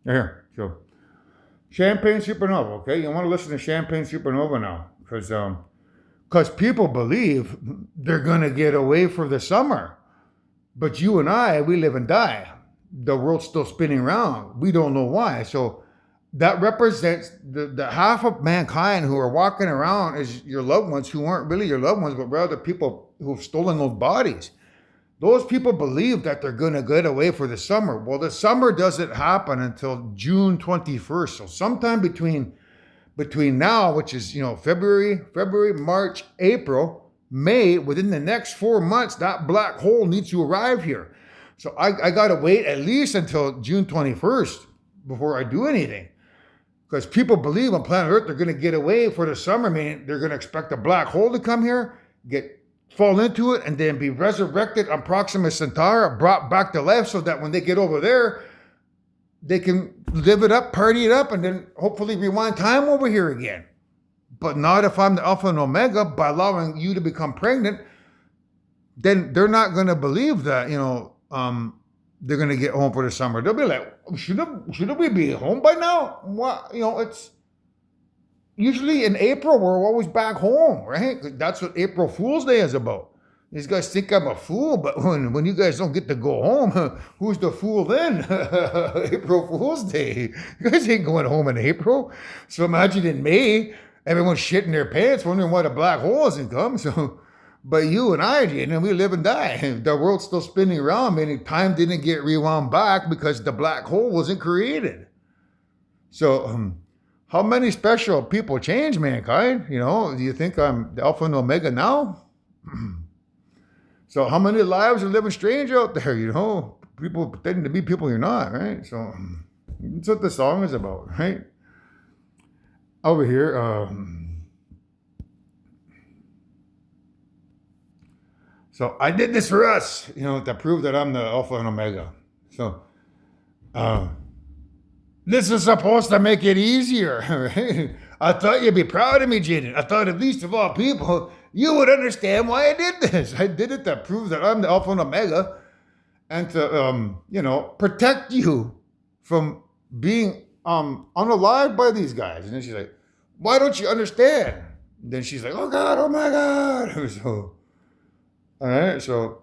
here, so Champagne Supernova, okay? You want to listen to Champagne Supernova now, because people believe they're going to get away for the summer. But you and I, we live and die. the world's still spinning around. We don't know why. So that represents the half of mankind who are walking around as your loved ones, who aren't really your loved ones, but rather people who've stolen those bodies. Those people believe that they're going to get away for the summer. Well, the summer doesn't happen until June 21st. So sometime between now, which is, February, March, April, May, within the next 4 months, that black hole needs to arrive here. So I got to wait at least until June 21st before I do anything. Because people believe on planet Earth they're going to get away for the summer. I mean, they're going to expect a black hole to come here, fall into it, and then be resurrected on Proxima Centauri, brought back to life, so that when they get over there, they can live it up, party it up, and then hopefully rewind time over here again. But not if I'm the Alpha and Omega. By allowing you to become pregnant, then they're not going to believe that, they're going to get home for the summer. They'll be like, shouldn't we be home by now? What? It's usually in April, we're always back home, right? That's what April Fool's Day is about. These guys think I'm a fool, but when you guys don't get to go home, who's the fool then? April Fool's Day. You guys ain't going home in April. So imagine in May, everyone's shitting their pants, wondering why the black hole hasn't come. So, but you and I, Jaden, we live and die. The world's still spinning around, meaning time didn't get rewound back because the black hole wasn't created. So, how many special people change mankind? Do you think I'm the Alpha and Omega now? So how many lives are living strange out there? People pretending to be people you're not, right? So that's what the song is about, right? Over here, so I did this for us, to prove that I'm the Alpha and Omega. So, this is supposed to make it easier, right? I thought you'd be proud of me, Jaden. I thought, at least of all people, you would understand why I did this. I did it to prove that I'm the Alpha and Omega, and to, protect you from being unalived by these guys. And then she's like, why don't you understand? And then she's like, oh God, oh my God. So, all right, so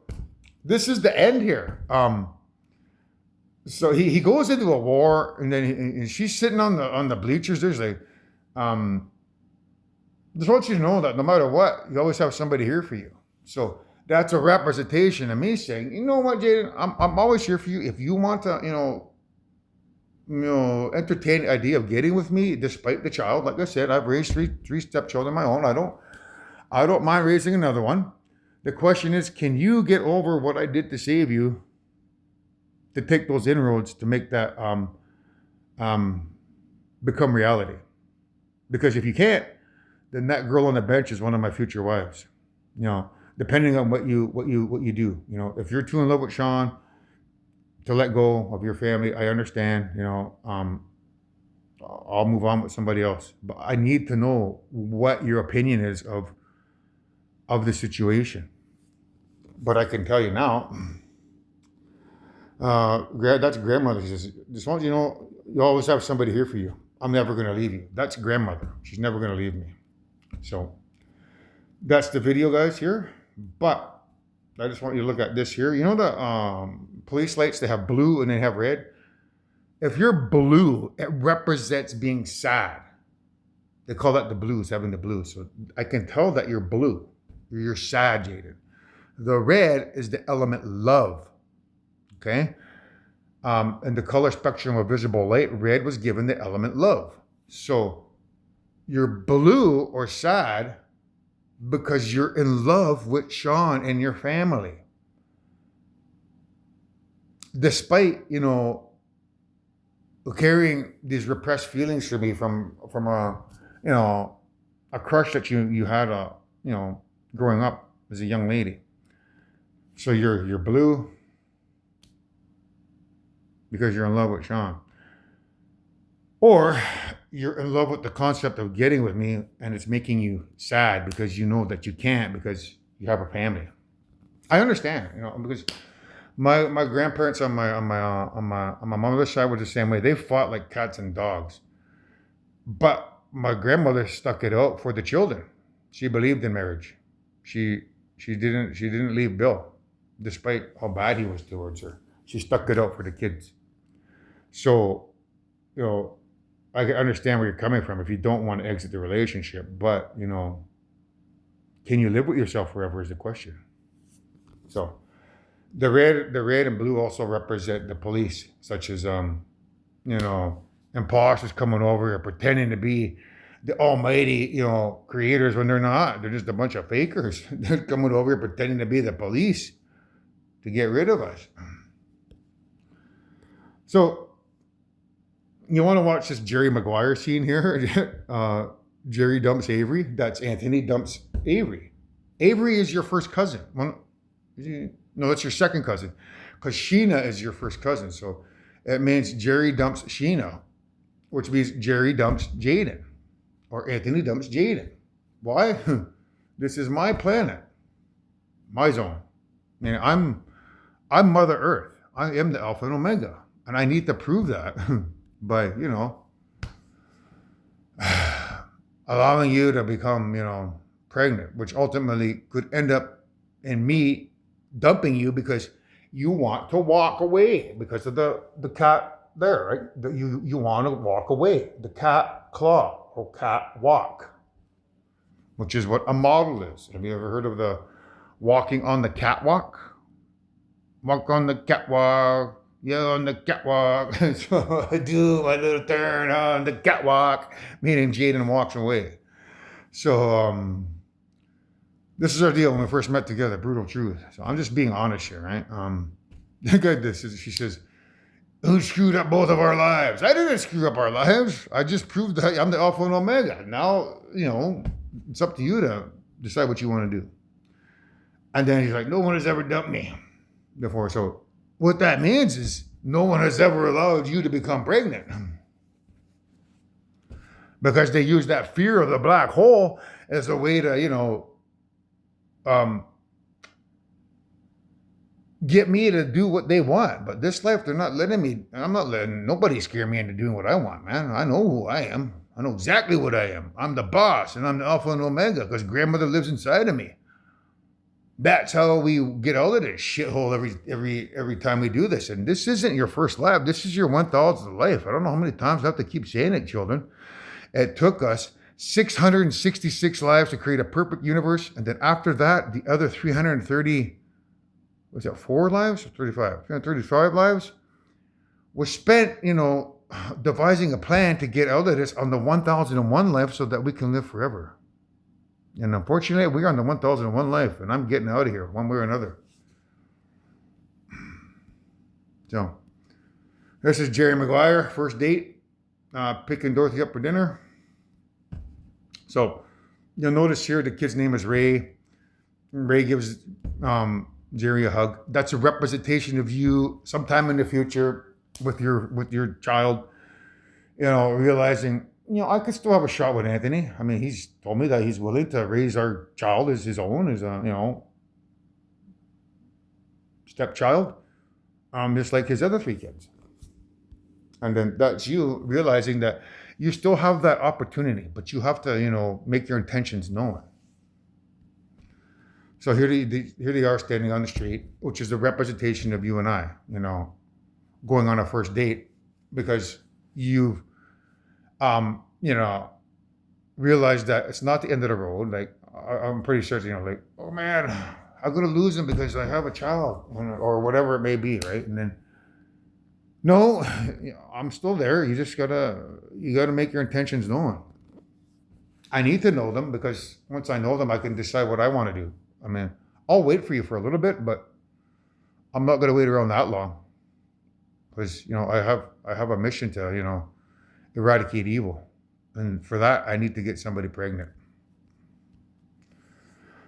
this is the end here. So he goes into a war, and then and she's sitting on the bleachers. There's like, just want you to know that no matter what, you always have somebody here for you. So that's a representation of me saying, you know what, Jaden, I'm always here for you. If you want to, entertain the idea of getting with me, despite the child. Like I said, I've raised three stepchildren of my own. I don't mind raising another one. The question is, can you get over what I did to save you, to take those inroads to make that become reality? Because if you can't, then that girl on the bench is one of my future wives. Depending on what you do. If you're too in love with Sean to let go of your family, I understand. I'll move on with somebody else. But I need to know what your opinion is of the situation. But I can tell you now. That's grandmother. She says, just want you to know, you always have somebody here for you. I'm never going to leave you. That's grandmother. She's never going to leave me. So that's the video, guys, here. But I just want you to look at this here. The police lights, they have blue and they have red. If you're blue, it represents being sad. They call that the blues, having the blues. So I can tell that you're blue. You're sad, Jaden. The red is the element love. Okay? In the color spectrum of visible light, red was given the element love. So you're blue or sad because you're in love with Sean and your family. Despite, carrying these repressed feelings for me from a crush that you had, growing up as a young lady. So you're blue because you're in love with Sean. Or you're in love with the concept of getting with me, and it's making you sad because you know that you can't because you have a family. I understand, because my grandparents on my mother's side were the same way. They fought like cats and dogs. But my grandmother stuck it out for the children. She believed in marriage. She didn't leave Bill, despite how bad he was towards her. She stuck it out for the kids. So, I can understand where you're coming from if you don't want to exit the relationship, but can you live with yourself forever is the question. So the red and blue also represent the police, such as imposters coming over here pretending to be the almighty, creators when they're not. They're just a bunch of fakers. They're coming over here pretending to be the police to get rid of us. So you want to watch this Jerry Maguire scene here? Jerry dumps Avery. That's Anthony dumps Avery. Avery is your first cousin. No, that's your second cousin, because Sheena is your first cousin. So it means Jerry dumps Sheena, which means Jerry dumps Jaden, or Anthony dumps Jaden. Why? This is my planet, my zone. I mean, I'm Mother Earth. I am the Alpha and Omega, and I need to prove that by allowing you to become pregnant, which ultimately could end up in me dumping you because you want to walk away because of the cat there, right? You want to walk away. The cat claw or cat walk, which is what a model is. Have you ever heard of the walking on the catwalk? Walk on the catwalk. Yeah, on the catwalk. So I do my little turn on the catwalk, meaning Jaden walks away. So this is our deal when we first met together, brutal truth. So I'm just being honest here, right? Look at this. She says, who screwed up both of our lives? I didn't screw up our lives. I just proved that I'm the Alpha and Omega. Now, it's up to you to decide what you want to do. And then he's like, no one has ever dumped me before. So what that means is no one has ever allowed you to become pregnant. Because they use that fear of the black hole as a way to, get me to do what they want. But this life, they're not letting me. I'm not letting nobody scare me into doing what I want, man. I know who I am. I know exactly what I am. I'm the boss, and I'm the Alpha and Omega because grandmother lives inside of me. That's how we get out of this shithole every time we do this. And this isn't your first life. This is your 1,000th life. I don't know how many times I have to keep saying it, children. It took us 666 lives to create a perfect universe. And then after that, the other 330, was that 4 lives or 35? 335 lives was spent, devising a plan to get out of this on the 1001 life so that we can live forever. And unfortunately, we're on the 1001 life, and I'm getting out of here one way or another. So, this is Jerry Maguire, first date, picking Dorothy up for dinner. So, you'll notice here the kid's name is Ray. Ray gives Jerry a hug. That's a representation of you sometime in the future with your child, realizing, I could still have a shot with Anthony. I mean, he's told me that he's willing to raise our child as his own, as a, stepchild, just like his other 3 kids. And then that's you realizing that you still have that opportunity, but you have to, make your intentions known. So here they are standing on the street, which is a representation of you and I, going on a first date because you've, realize that it's not the end of the road. Like, I'm pretty certain, oh man, I'm going to lose him because I have a child or whatever it may be, right? And then, no, I'm still there. You just gotta make your intentions known. I need to know them because once I know them, I can decide what I want to do. I mean, I'll wait for you for a little bit, but I'm not going to wait around that long because, I have a mission to, eradicate evil. And for that, I need to get somebody pregnant.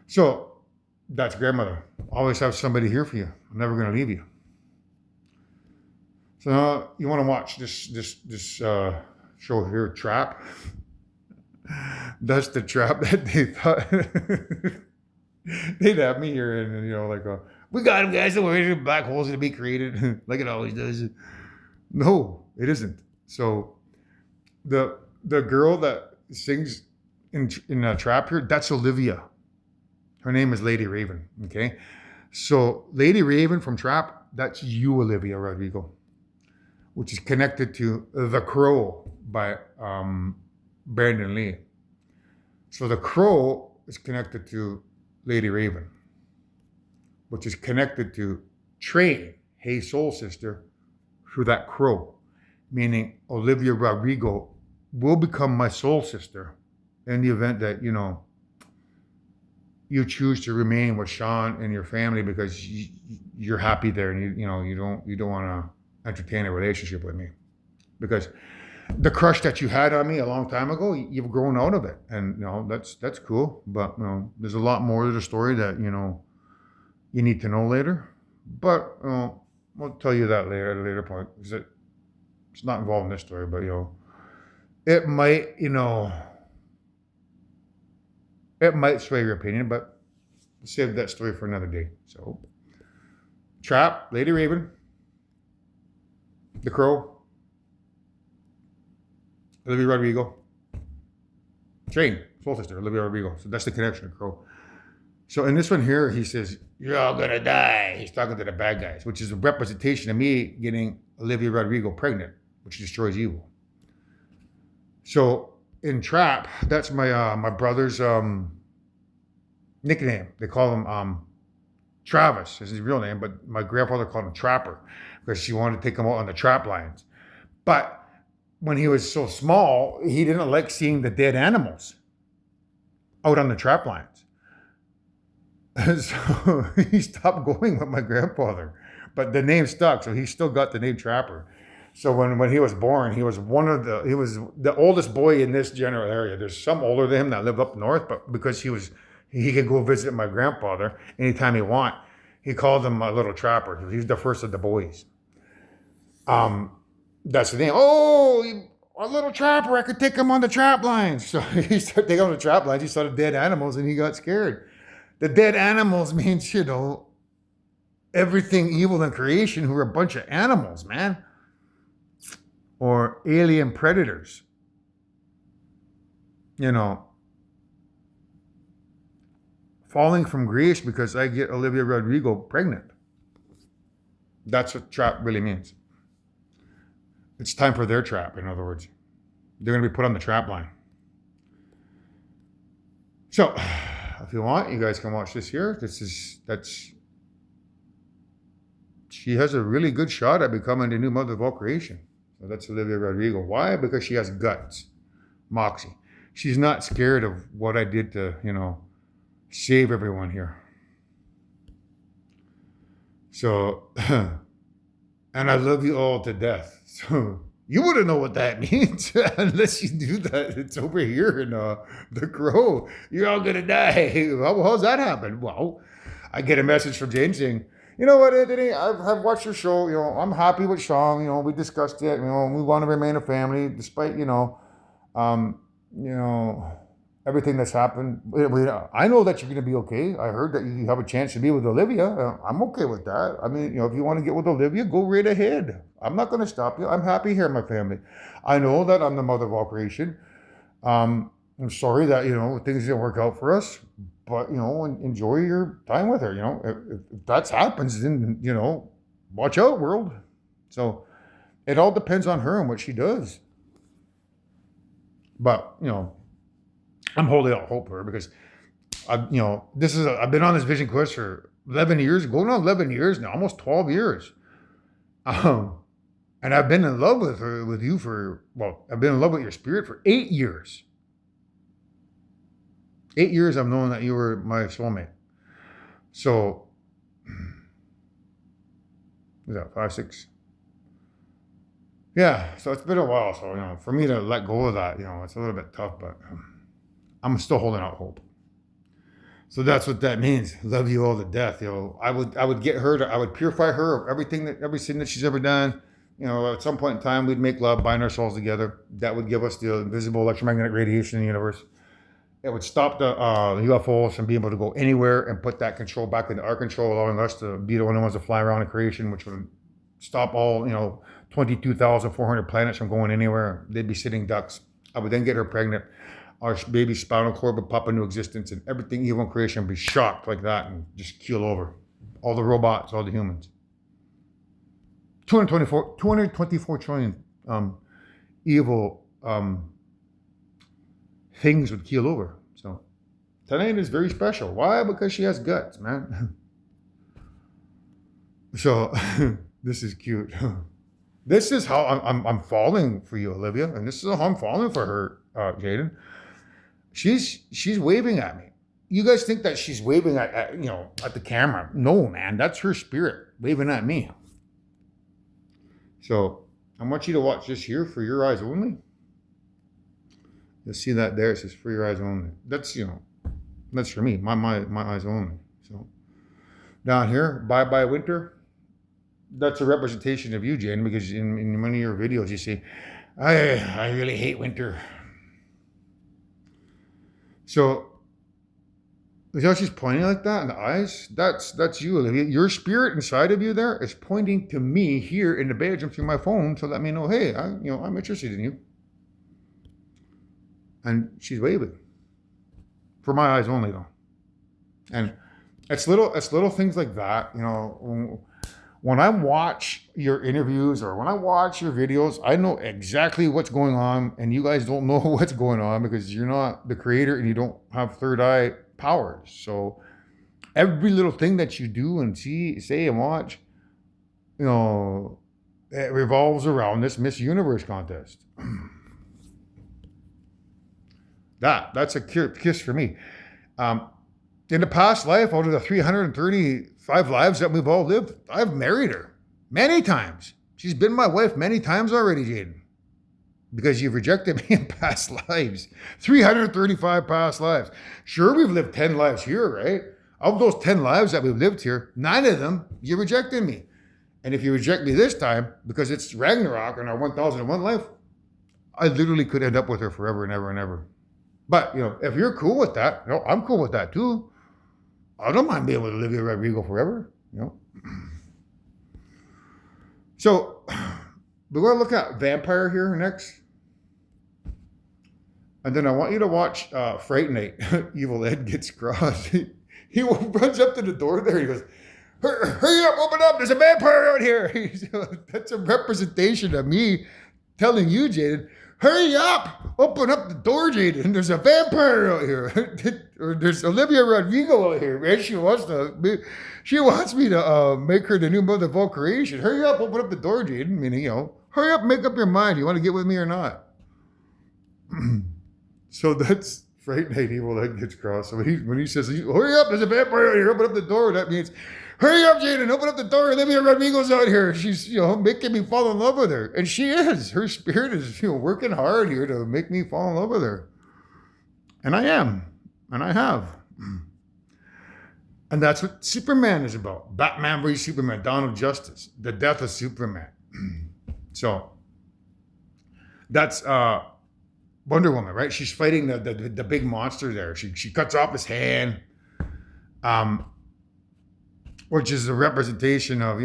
So that's grandmother. Always have somebody here for you. I'm never going to leave you. So now you want to watch this show here, Trap. That's the trap that they thought they'd have me here and we got him, guys. Don't worry, black holes to be created like it always does. No, it isn't. So the girl that sings in a trap here, that's Olivia. Her name is Lady Raven. Okay, So Lady Raven from Trap, that's you, Olivia Rodrigo, which is connected to The Crow by Brandon Lee. So The Crow is connected to Lady Raven, which is connected to Train, Hey Soul Sister, through that crow, meaning Olivia Rodrigo will become my soul sister in the event that, you choose to remain with Sean and your family because you're happy there and you don't want to entertain a relationship with me, because the crush that you had on me a long time ago, you've grown out of it, and that's cool. But there's a lot more to the story that you need to know later. But I'll tell you that later at a later point, because it's not involved in this story. But it might it might sway your opinion, but save that story for another day. So, Trap, Lady Raven, The Crow, Olivia Rodrigo, Train, Soul Sister, Olivia Rodrigo. So that's the connection, Crow. So in this one here, he says, "You're all gonna die." He's talking to the bad guys, which is a representation of me getting Olivia Rodrigo pregnant, which destroys evil. So in Trap, that's my brother's nickname. They call him Travis, is his real name, but my grandfather called him Trapper because she wanted to take him out on the trap lines. But when he was so small, he didn't like seeing the dead animals out on the trap lines. So he stopped going with my grandfather. But the name stuck, so he still got the name Trapper. So when he was born, he was the oldest boy in this general area. There's some older than him that live up north, but because he could go visit my grandfather anytime he want, he called him a little Trapper. He was the first of the boys. That's the name. Oh, a little Trapper, I could take him on the trap lines. So he started taking on the trap lines. He saw the dead animals and he got scared. The dead animals means, everything evil in creation who are a bunch of animals, man. Or alien predators. Falling from grace because I get Olivia Rodrigo pregnant. That's what trap really means. It's time for their trap, in other words. They're going to be put on the trap line. So, if you want, you guys can watch this here. She has a really good shot at becoming the new mother of all creation. So that's Olivia Rodrigo. Why? Because she has guts. Moxie. She's not scared of what I did to, save everyone here. So, and I love you all to death. So, you wouldn't know what that means unless you do that. It's over here in The Crow. You're all going to die. How's that happen? Well, I get a message from Jane saying, "You know what, Anthony? I've watched your show. I'm happy with Sean. We discussed it. We want to remain a family despite, everything that's happened. I know that you're going to be okay. I heard that you have a chance to be with Olivia. I'm okay with that. I mean, if you want to get with Olivia, go right ahead. I'm not going to stop you. I'm happy here in my family. I know that I'm the mother of all creation. I'm sorry that, things didn't work out for us. But, enjoy your time with her. If that happens, then, watch out, world." So it all depends on her and what she does. But, I'm holding out hope for her because, I've been on this vision quest for 11 years, going on 11 years now, almost 12 years. And I've been in love with you I've been in love with your spirit for 8 years. 8 years I've known that you were my soulmate. So, is that 5, 6? Yeah, so it's been a while. So, for me to let go of that, it's a little bit tough, but I'm still holding out hope. So that's what that means. Love you all to death. I would get her I would purify her of every sin that she's ever done. At some point in time, we'd make love, bind our souls together. That would give us the invisible electromagnetic radiation in the universe. It would stop the UFOs from being able to go anywhere and put that control back into our control, allowing us to be the only ones to fly around in creation, which would stop all, 22,400 planets from going anywhere. They'd be sitting ducks. I would then get her pregnant. Our baby's spinal cord would pop into existence, and everything evil in creation would be shocked like that and just keel over. all the robots, all the humans. 224 trillion evil things would keel over. So Tanaine is very special. Why? Because she has guts, man. So this is cute. This is how I'm falling for you, Olivia, and this is how I'm falling for her, Jaden. She's waving at me. You guys think that she's waving at the camera? No, man, that's her spirit waving at me. So I want you to watch this here for your eyes only. You'll see that there. It says for your eyes only. That's that's for me. My eyes only. So down here, bye bye winter. That's a representation of you, Jen, because in many of your videos you say, I really hate winter. So, is how she's pointing like that in the eyes? That's you, Olivia. Your spirit inside of you there is pointing to me here in the bedroom through my phone to let me know, hey, I'm interested in you. And she's waving. For my eyes only, though. And it's little things like that, when I watch your interviews or when I watch your videos, I know exactly what's going on, and you guys don't know what's going on because you're not the creator and you don't have third eye powers. So every little thing that you do and see, say, and watch, it revolves around this Miss Universe contest. That's a kiss for me. In the past life, out of the 335 lives that we've all lived, I've married her many times. She's been my wife many times already, Jaden. Because you've rejected me in past lives. 335 past lives. Sure, we've lived 10 lives here, right? Of those 10 lives that we've lived here, 9 of them, you rejected me. And if you reject me this time, because it's Ragnarok in our 1001 life, I literally could end up with her forever and ever and ever. But, if you're cool with that, I'm cool with that too. I don't mind being with Olivia Rodrigo forever, So, we're going to look at Vampire here next. And then I want you to watch Fright Night. Evil Ed gets cross. He runs up to the door there. He goes, hurry up, open up. There's a vampire out here. That's a representation of me telling you, Jaden, hurry up! Open up the door, Jaden. There's a vampire out here. Or there's Olivia Rodrigo out here, man. She wants me to make her the new mother of all creation. Hurry up, open up the door, Jaden. Meaning, hurry up, make up your mind. You want to get with me or not? So that's Fright Night. Evil Ed gets crossed. So when he says, hurry up, there's a vampire out here. Open up the door. That means, hurry up, Jaden, open up the door. Olivia Rodrigo's out here. She's, making me fall in love with her. And she is. Her spirit is, working hard here to make me fall in love with her. And I am. And I have. And that's what Superman is about. Batman v Superman, Dawn of Justice. The death of Superman. So, that's Wonder Woman, right? She's fighting the big monster there. She cuts off his hand. Which is a representation of,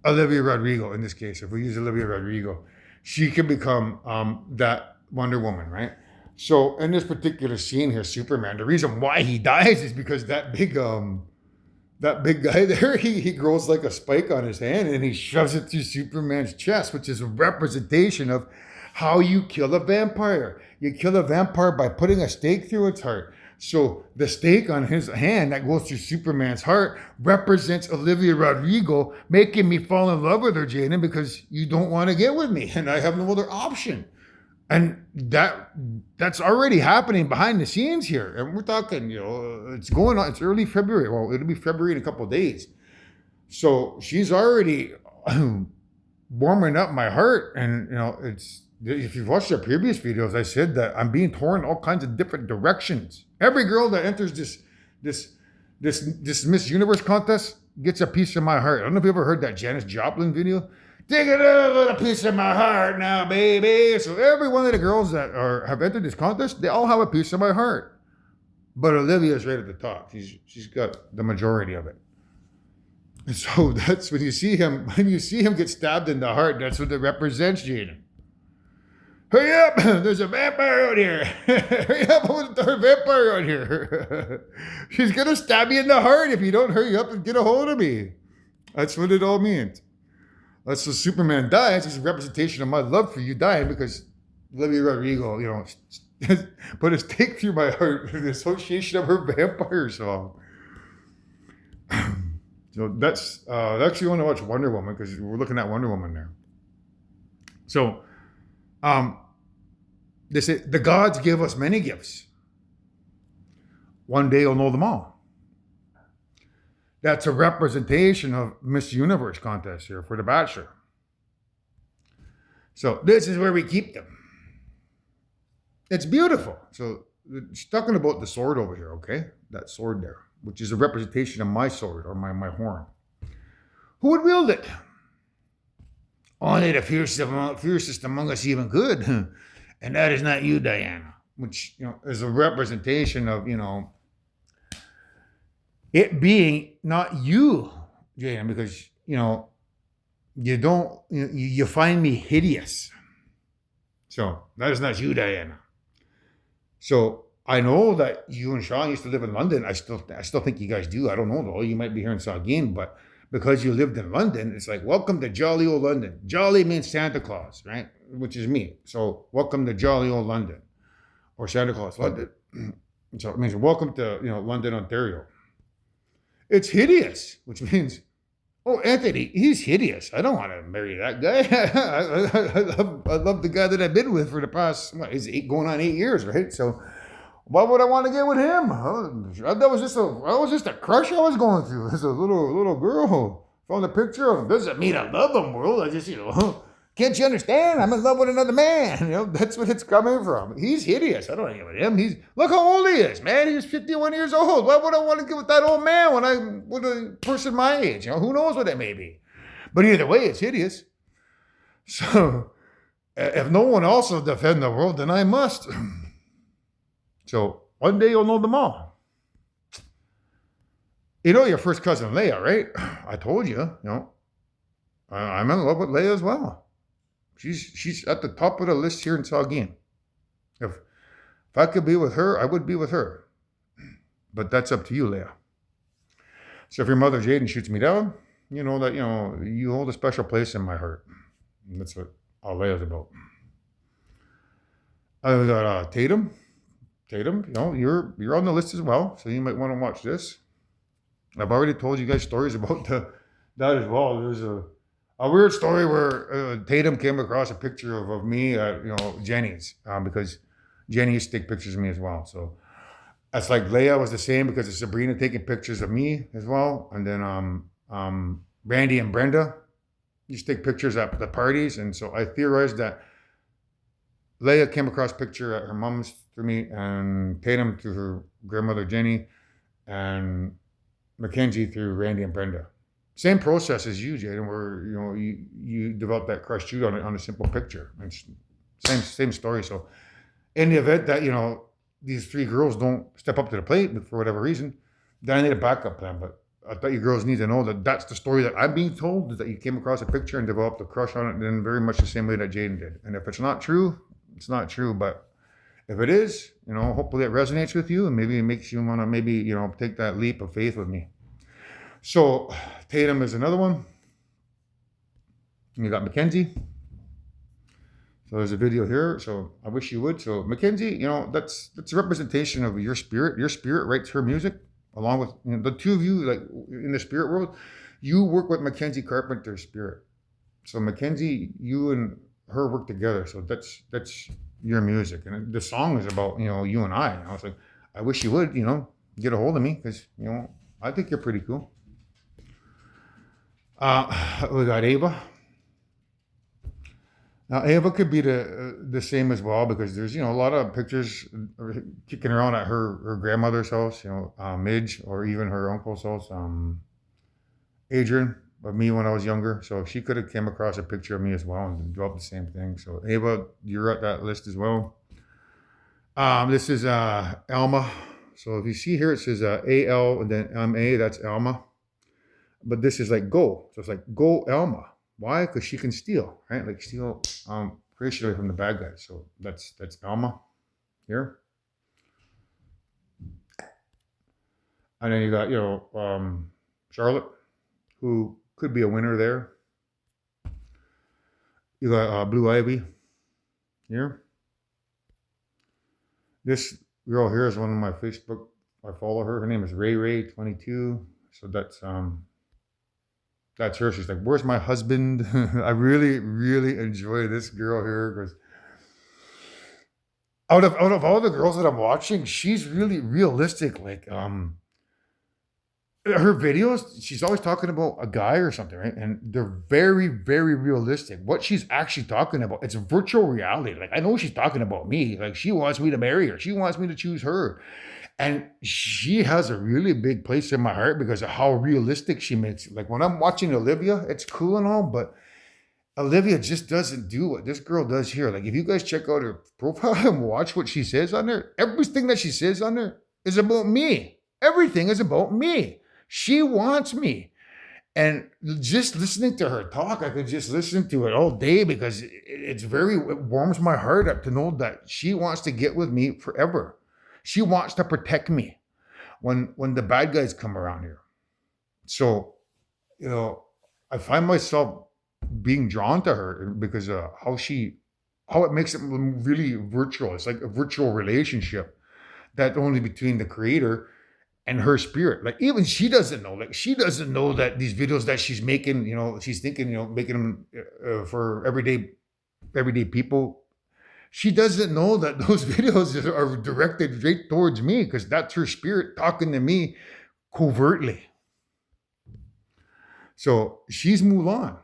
Olivia Rodrigo in this case. If we use Olivia Rodrigo, she can become that Wonder Woman, right? So in this particular scene here, Superman, the reason why he dies is because that big guy there, he grows like a spike on his hand and he shoves it through Superman's chest, which is a representation of how you kill a vampire. You kill a vampire by putting a stake through its heart. So the stake on his hand that goes through Superman's heart represents Olivia Rodrigo, making me fall in love with her, Jaden, because you don't want to get with me and I have no other option. And that's already happening behind the scenes here. And we're talking, it's going on, it's early February. Well, it'll be February in a couple of days. So she's already warming up my heart. And, if you've watched our previous videos, I said that I'm being torn in all kinds of different directions. Every girl that enters this Miss Universe contest gets a piece of my heart. I don't know if you ever heard that Janis Joplin video. Take a little piece of my heart now, baby. So every one of the girls that have entered this contest, they all have a piece of my heart. But Olivia's right at the top. She's got the majority of it. And so that's when you see him get stabbed in the heart, that's what it represents, Jaden. Hurry up! There's a vampire out here. Hurry up! There's a vampire out here. She's gonna stab you in the heart if you don't hurry up and get a hold of me. That's what it all means. That's the Superman dies. It's a representation of my love for you dying because Olivia Rodrigo, put a stake through my heart with the association of her vampire song. So that's actually want to watch Wonder Woman because we're looking at Wonder Woman there. So, they say the gods give us many gifts. One day you'll know them all. That's a representation of Miss Universe contest here for The Bachelor. So this is where we keep them. It's beautiful. So it's talking about the sword over here, okay? That sword there, which is a representation of my sword or my horn. Who would wield it? Only the fiercest among us even could. And that is not you, Diana. Which, is a representation of, it being not you, Jane, because, you find me hideous. So that is not you, Diana. So I know that you and Sean used to live in London. I still think you guys do. I don't know though. You might be here in Saugeen, but because you lived in London, it's like, welcome to jolly old London. Jolly means Santa Claus, right? Which is me. So welcome to jolly old London, or Santa Claus London. So it means welcome to London, Ontario. It's hideous, which means, oh, Anthony, he's hideous. I don't want to marry that guy. I love the guy that I've been with for the past, going on 8 years, right? So why would I want to get with him? That was just a crush I was going through. As a little girl. Found a picture of him. Doesn't mean I love him, world. I just, can't you understand? I'm in love with another man. That's what it's coming from. He's hideous. I don't want to get with him. Look how old he is, man. He's 51 years old. Why would I want to get with that old man when I'm with a person my age? Who knows what that may be? But either way, it's hideous. So if no one else will defend the world, then I must. So one day you'll know them all. Your first cousin Leia, right? I told you, I'm in love with Leia as well. She's at the top of the list here in Saugeen. If I could be with her, I would be with her. But that's up to you, Leia. So if your mother Jaden shoots me down, you know that you hold a special place in my heart. And that's what all Leia's about. I got Tatum. Tatum, you're on the list as well, so you might want to watch this. I've already told you guys stories about that as well. There's a weird story where Tatum came across a picture of me at Jenny's because Jenny used to take pictures of me as well. So that's like Leia was the same because of Sabrina taking pictures of me as well, and then Randy and Brenda used to take pictures at the parties, and so I theorized that Leia came across a picture at her mom's through me, and Tatum through her grandmother Jenny, and Mackenzie through Randy and Brenda. Same process as you, Jaden, where you develop that crush too on a simple picture. It's same story. So in the event that these three girls don't step up to the plate for whatever reason, then I need a backup plan. But I thought you girls need to know that that's the story that I'm being told, is that you came across a picture and developed a crush on it, in very much the same way that Jaden did. And if it's not true, it's not true. But if it is, hopefully it resonates with you, and maybe it makes you want to take that leap of faith with me. So Tatum is another one. You got Mackenzie. So there's a video here. So I wish you would. So Mackenzie, that's a representation of your spirit. Your spirit writes her music, along with the two of you, like in the spirit world. You work with Mackenzie Carpenter's spirit. So Mackenzie, you and her work together. So that's your music, and the song is about you and I. I was like, I wish you would get a hold of me, because I think you're pretty cool. We got Ava. Now Ava could be the same as well, because there's a lot of pictures kicking around at her grandmother's house, Midge, or even her uncle's house, Adrian, of me when I was younger. So she could have came across a picture of me as well and developed the same thing. So Ava, you're at that list as well. This is Alma. So if you see here, it says A-L and then M-A, that's Alma. But this is like go. So it's like go Alma. Why? Because she can steal, right? Like steal creation away from the bad guys. So that's Alma here. And then you got, Charlotte, who could be a winner there. You got Blue Ivy here. This girl here is one of my Facebook. I follow her. Her name is Ray22. So that's her. She's like, "Where's my husband?" I really, really enjoy this girl here because out of all the girls that I'm watching, she's really realistic. Like her videos, she's always talking about a guy or something, right? And they're very, very realistic. What she's actually talking about, it's virtual reality. Like I know she's talking about me. Like she wants me to marry her. She wants me to choose her. And she has a really big place in my heart because of how realistic she makes it. Like when I'm watching Olivia, it's cool and all, but Olivia just doesn't do what this girl does here. Like if you guys check out her profile and watch what she says on there, everything that she says on there is about me. Everything is about me. She wants me. And just listening to her talk, I could just listen to it all day because it warms my heart up to know that she wants to get with me forever. She wants to protect me when the bad guys come around here. So, I find myself being drawn to her because of how it makes it really virtual. It's like a virtual relationship that only between the creator and her spirit. Like even she doesn't know. Like she doesn't know that these videos that she's making, she's thinking, making them for everyday people. She doesn't know that those videos are directed straight towards me because that's her spirit talking to me covertly. So she's Mulan.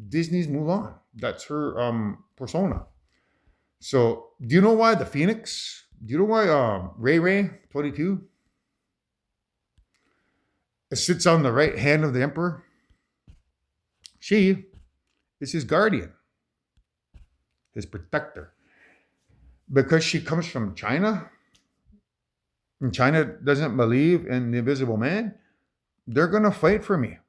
Disney's Mulan. That's her persona. So do you know why the Phoenix? Do you know why Ray 22? It sits on the right hand of the Emperor. She is his guardian, his protector. Because she comes from China, and China doesn't believe in the invisible man, they're going to fight for me.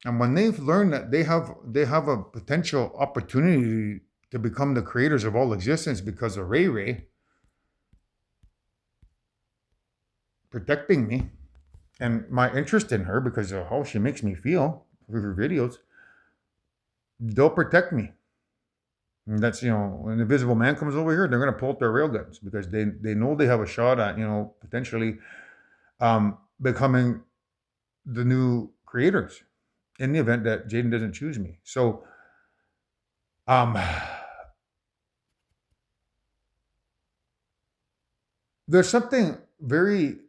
And when they've learned that they have a potential opportunity to become the creators of all existence because of Ray protecting me and my interest in her because of how she makes me feel with her videos, they'll protect me. And that's, when the Invisible Man comes over here, they're going to pull out their railguns because they know they have a shot at, potentially becoming the new creators in the event that Jaden doesn't choose me. So, there's something very,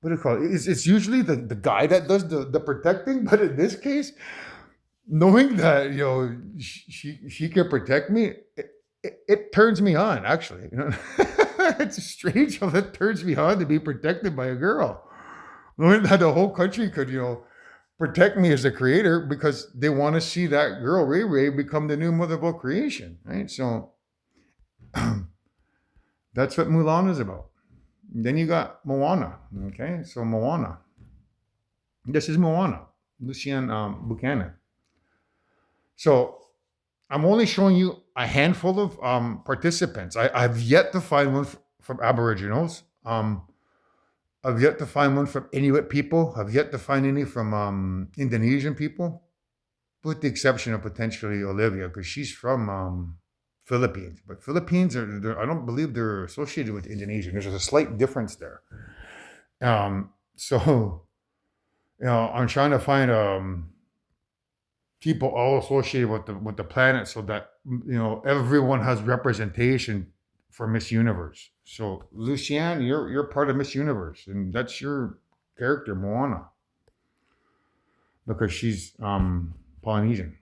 what do you call it? It's usually the guy that does the protecting, but in this case, knowing that she can protect me, it turns me on. Actually, it's strange how it turns me on to be protected by a girl. Knowing that the whole country could protect me as a creator because they want to see that girl Ray become the new mother of all creation, right? So that's what Mulan is about. Then you got Moana. Okay, so Moana. This is Moana, Lucien Buchanan. So I'm only showing you a handful of participants. I've yet to find one from Aboriginals. I've yet to find one from Inuit people. I've yet to find any from Indonesian people, with the exception of potentially Olivia, because she's from Philippines. But Philippines, I don't believe they're associated with Indonesian. There's a slight difference there. So, I'm trying to find people all associated with the planet so that everyone has representation for Miss Universe. So Lucien, you're part of Miss Universe, and that's your character Moana because she's Polynesian.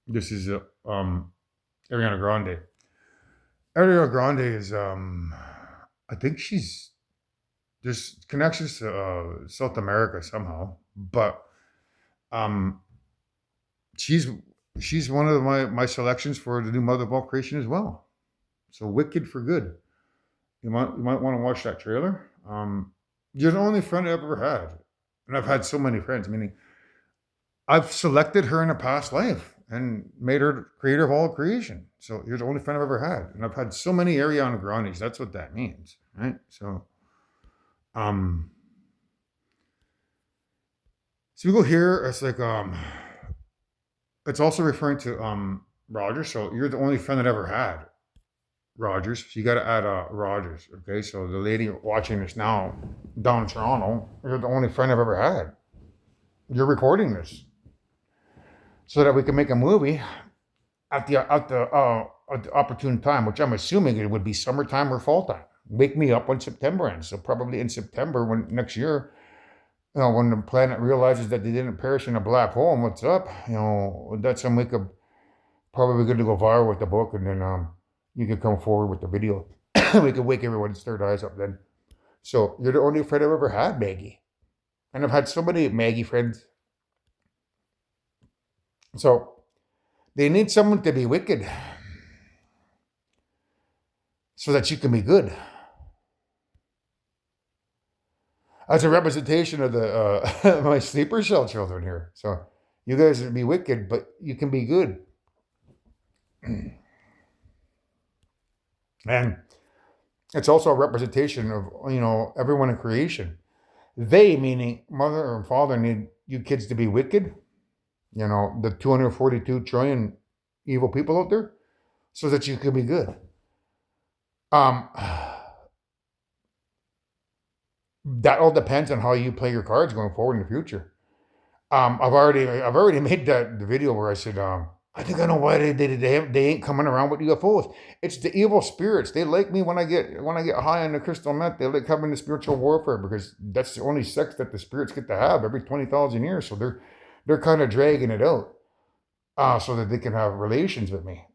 This is Ariana Grande. Ariana Grande is I think there's connections to South America somehow, but she's one of my selections for the new Mother of All Creation as well. So Wicked for Good. You might want to watch that trailer. You're the only friend I've ever had, and I've had so many friends. Meaning, I've selected her in a past life, and made her creator of all creation. So you're the only friend I've ever had, and I've had so many Ariana Grandes. That's what that means, right? Um, so we go here. It's like it's also referring to Rogers. So you're the only friend that I ever had, Rogers. So you got to add Rogers. Okay, so the lady watching this now down in Toronto, you're the only friend I've ever had. You're recording this so that we can make a movie at the opportune time, which I'm assuming it would be summertime or fall time. Wake me up when September ends. So probably in September when next year, when the planet realizes that they didn't perish in a black hole, and what's up? That's when we could probably good to go viral with the book, and then you could come forward with the video. We could wake everyone's third eyes up then. So you're the only friend I've ever had, Maggie, and I've had so many Maggie friends. So they need someone to be wicked so that you can be good. As a representation of the my sleeper cell children here. So you guys would be wicked, but you can be good. And it's also a representation of everyone in creation. They, meaning mother and father, need you kids to be wicked. The 242 trillion evil people out there, so that you can be good. Um, that all depends on how you play your cards going forward in the future. I've already made the video where I said, I think I know why they ain't coming around with UFOs. It's the evil spirits. They like me when I get high on the crystal meth. They like having the spiritual warfare because that's the only sex that the spirits get to have every 20,000 years. So they're kind of dragging it out, so that they can have relations with me.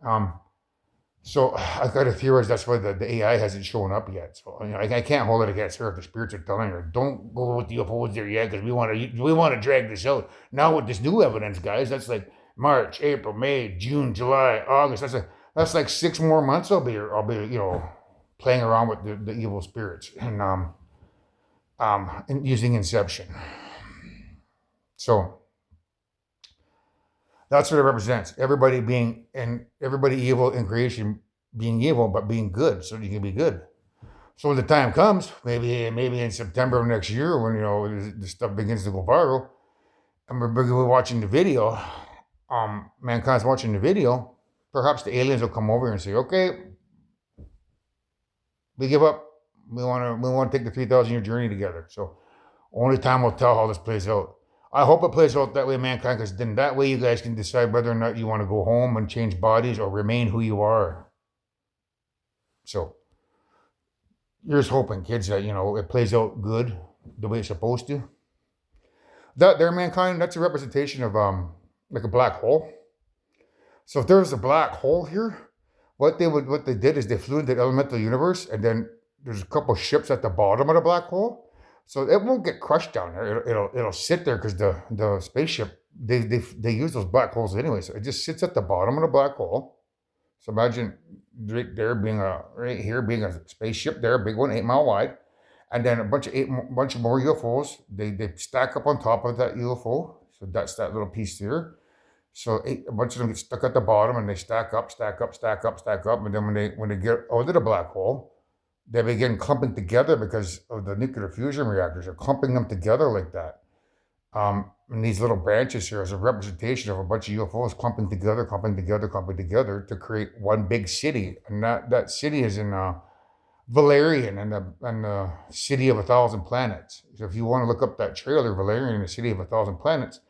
So I got to theorize that's why the AI hasn't shown up yet. So I can't hold it against her if the spirits are telling her, don't go with the UFOs there yet because we want to drag this out. Now with this new evidence, guys, that's like March, April, May, June, July, August. That's like 6 more months. I'll be playing around with the evil spirits and using Inception. So that's what it represents. Everybody evil in creation being evil, but being good, so you can be good. So when the time comes, maybe in September of next year, when the stuff begins to go viral, and we're watching the video, mankind's watching the video, perhaps the aliens will come over and say, okay, we give up. We want to take the 3,000 year journey together. So only time will tell how this plays out. I hope it plays out that way, mankind, because then that way you guys can decide whether or not you want to go home and change bodies or remain who you are. So you're just hoping, kids, that it plays out good the way it's supposed to. That there, mankind, that's a representation of like a black hole. So if there was a black hole here, what they did is they flew into the elemental universe, and then there's a couple ships at the bottom of the black hole. So it won't get crushed down there. It'll sit there because the spaceship they use those black holes anyway. So it just sits at the bottom of the black hole. So imagine right there being a spaceship there, a big one, 8 mile wide, and then a bunch of more UFOs. They stack up on top of that UFO. So that's that little piece there. So a bunch of them get stuck at the bottom, and they stack up, and then when they get out of the black hole, they begin clumping together because of the nuclear fusion reactors. They're clumping them together like that. And these little branches here is a representation of a bunch of UFOs clumping together to create one big city. And that city is in Valerian and the City of 1,000 Planets. So if you want to look up that trailer, Valerian and the City of 1,000 Planets,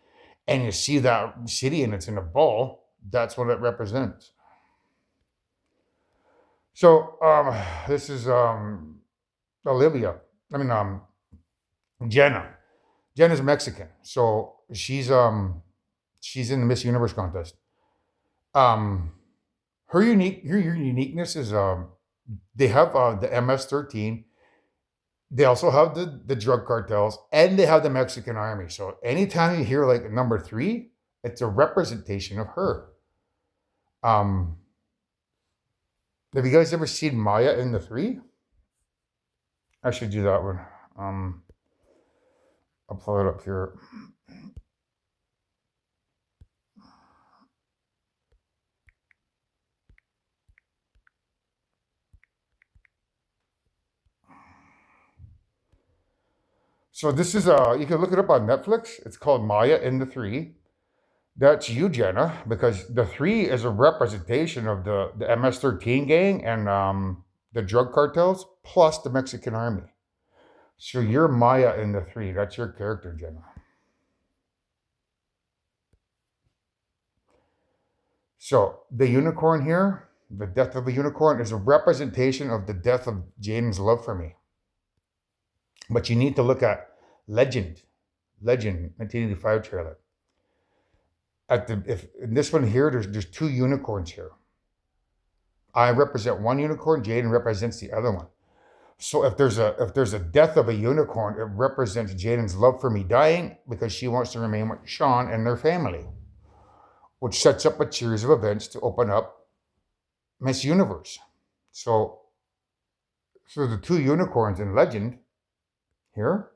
and you see that city and it's in a ball, that's what it represents. So this is Olivia. I mean Jenna. Jenna's Mexican, so she's in the Miss Universe contest. Her uniqueness is they have the MS-13. They also have the drug cartels, and they have the Mexican army. So anytime you hear like number 3, it's a representation of her. Have you guys ever seen Maya in the 3? I should do that one. I'll pull it up here. So this is you can look it up on Netflix. It's called Maya and the Three. That's you, Jenna, because the three is a representation of the MS-13 gang and the drug cartels plus the Mexican army. So you're Maya in the three. That's your character, Jenna. So the unicorn here, the death of a unicorn, is a representation of the death of Jaden's love for me. But you need to look at Legend, Legend, 1985 trailer. At the if in this one here, there's two unicorns here. I represent one unicorn. Jaden represents the other one. So if there's a death of a unicorn, it represents Jaden's love for me dying because she wants to remain with Sean and their family, which sets up a series of events to open up Miss Universe. So, so the two unicorns in Legend here,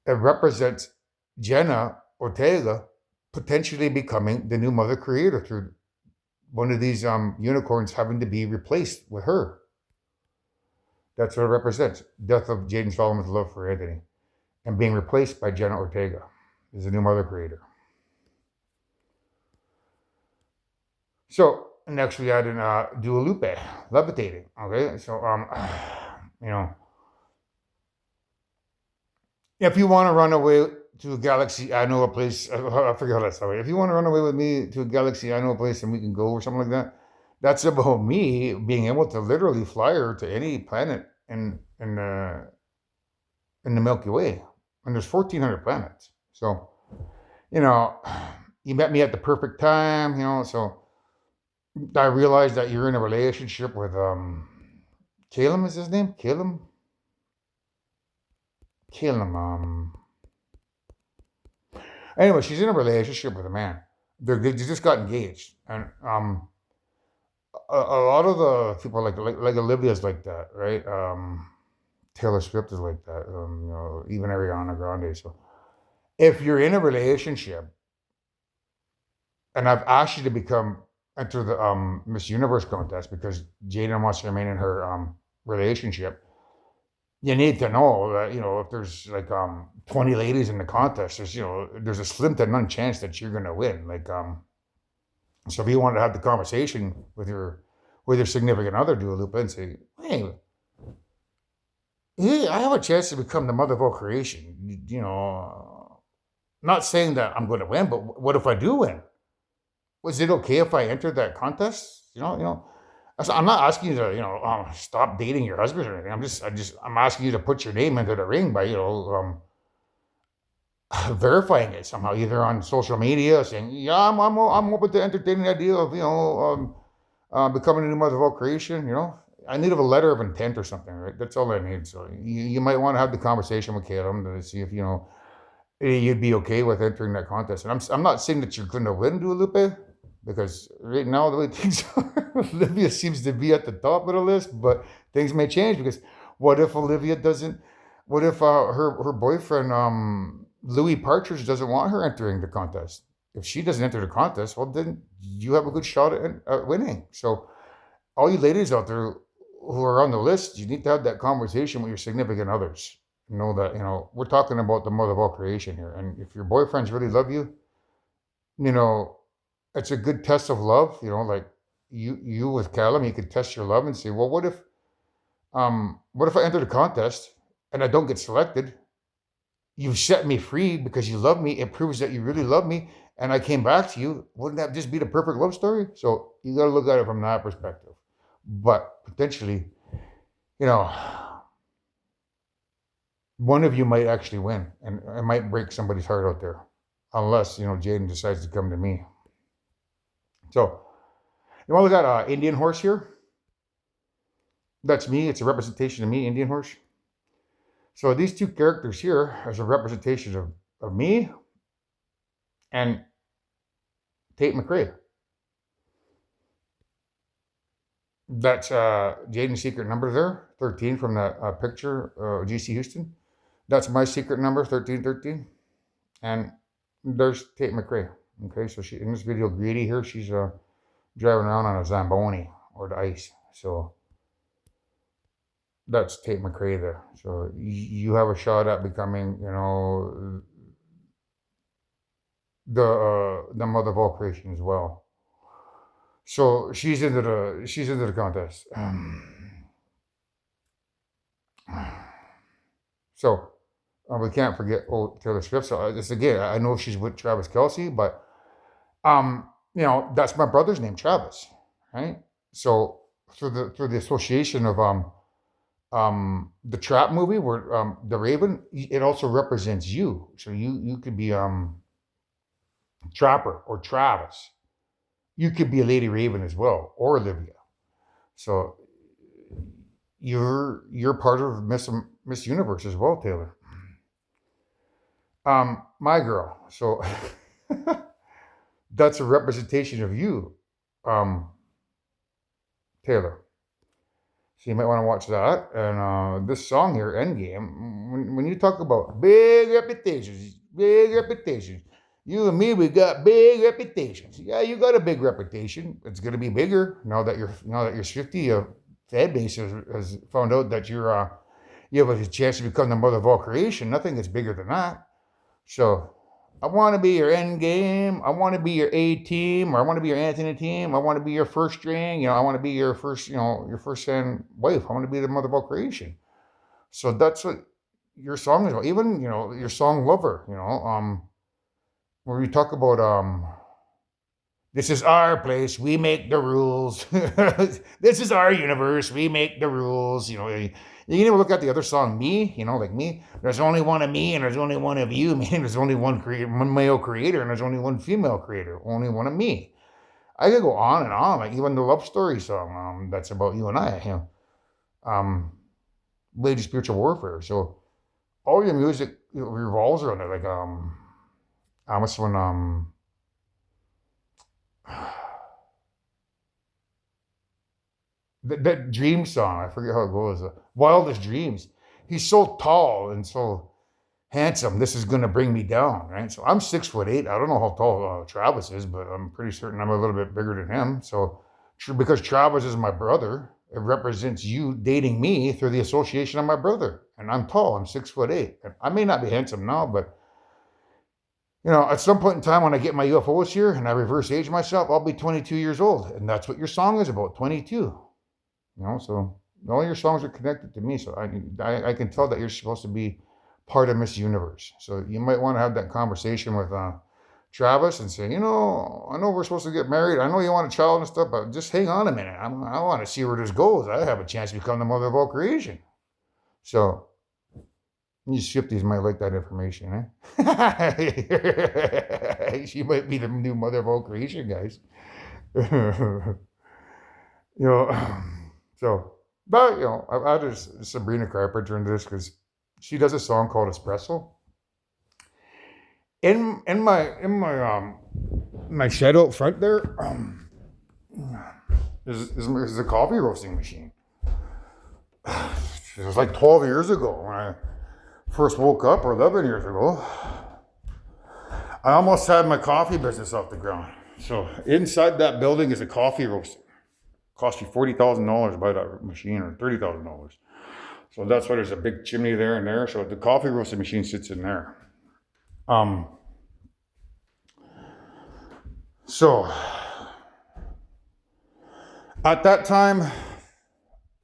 it represents Jenna Ortega potentially becoming the new Mother Creator through one of these unicorns having to be replaced with her. That's what it represents. Death of Jaden Solomon's love for Anthony and being replaced by Jenna Ortega as the new Mother Creator. So next we add in Dua Lupe, Levitating. Okay, so you know, if you want to run away to a galaxy, I know a place. I forget how that's If you want to run away with me to a galaxy, I know a place, and we can go or something like that. That's about me being able to literally fly her to any planet in the Milky Way, and there's 1,400 planets. So, you know, you met me at the perfect time. You know, so I realized that you're in a relationship with Caleb is his name? Caleb? Caleb. Anyway, she's in a relationship with a man. They just got engaged, and a lot of the people like Olivia's like that, right? Taylor Swift is like that. You know, even Ariana Grande. So if you're in a relationship, and I've asked you to enter the Miss Universe contest because Jaden wants to remain in her relationship, you need to know that, you know, if there's like 20 ladies in the contest, there's a slim to none chance that you're gonna win. So if you wanted to have the conversation with your significant other, Dua Lipa, and say, hey, I have a chance to become the mother of all creation. You know, not saying that I'm going to win, but what if I do win? Was it okay if I entered that contest? I'm not asking you to, stop dating your husband or anything. I'm asking you to put your name into the ring by, verifying it somehow, either on social media, saying, yeah, I'm open to entertaining the idea of, becoming a new mother of all creation. I need a letter of intent or something, right? That's all I need. So you might want to have the conversation with Caleb to see if, you'd be okay with entering that contest. And I'm not saying that you're going to win, Dua Lipa, because right now the way things are, Olivia seems to be at the top of the list, but things may change because what if Olivia doesn't? What if her boyfriend Louis Partridge doesn't want her entering the contest? If she doesn't enter the contest, well then you have a good shot at winning. So all you ladies out there who are on the list, you need to have that conversation with your significant others. Know that we're talking about the mother of all creation here, and if your boyfriends really love you, it's a good test of love. Like you with Callum, you could test your love and say, well, what if I enter the contest and I don't get selected? You've set me free because you love me. It proves that you really love me, and I came back to you. Wouldn't that just be the perfect love story? So you got to look at it from that perspective. But potentially, one of you might actually win, and it might break somebody's heart out there, unless Jaden decides to come to me. So you want to look at Indian horse here? That's me. It's a representation of me, Indian horse. So these two characters here as a representation of me and Tate McRae. That's Jaden's secret number there, 13 from that picture, GC Houston. That's my secret number, 1313. And there's Tate McRae. Okay, so she in this video, Greedy here, she's driving around on a Zamboni or the ice. So that's Tate McRae there. So you have a shot at becoming, the mother of all creation as well. So she's into the contest. So we can't forget Taylor Swift. So this again, I know she's with Travis Kelsey, but that's my brother's name, Travis, right? So through the association of the Trap movie where the Raven, it also represents you. So you could be Trapper or Travis. You could be a Lady Raven as well, or Olivia. So you're part of Miss Universe as well, Taylor. My girl. So that's a representation of you, um, Taylor. So you might want to watch that. And this song here, Endgame, when you talk about big reputations, you and me, we got big reputations. Yeah, you got a big reputation. It's gonna be bigger now that you're 50. Fan base has found out that you have a chance to become the mother of all creation. Nothing is bigger than that. So I want to be your end game. I want to be your A team, or I want to be your Anthony team. I want to be your first string. I want to be your first, your first hand wife. I want to be the mother of all creation. So that's what your song is about. Even, your song Lover, where you talk about, this is our place. We make the rules. This is our universe. We make the rules. You can even look at the other song, Me. Like Me. There's only one of me, and there's only one of you. Meaning there's only one male creator, and there's only one female creator. Only one of me. I could go on and on. Like even the love story song that's about you and I. Lady Spiritual Warfare. So all your music revolves around it. Like what's one that dream song, I forget how it goes. Wildest Dreams. He's so tall and so handsome. This is gonna bring me down, right? So I'm 6'8". I don't know how tall Travis is, but I'm pretty certain I'm a little bit bigger than him. So because Travis is my brother, it represents you dating me through the association of my brother. And I'm tall. I'm 6'8". And I may not be handsome now, but at some point in time when I get my UFOs here and I reverse age myself, I'll be 22 years old. And that's what your song is about, 22. So all your songs are connected to me. So I can tell that you're supposed to be part of Miss Universe. So you might want to have that conversation with Travis and say, I know we're supposed to get married. I know you want a child and stuff, but just hang on a minute. I want to see where this goes. I have a chance to become the mother of all creation. So you Swifties might like that information, eh? She might be the new mother of all creation, guys. So, but I've added Sabrina Carpenter into this because she does a song called Espresso. In my shed out front there, is a coffee roasting machine. It was like 12 years ago when I first woke up, or 11 years ago. I almost had my coffee business off the ground. So inside that building is a coffee roaster. Cost you $40,000 to buy that machine, or $30,000. So that's why there's a big chimney there and there. So the coffee roasting machine sits in there. So at that time,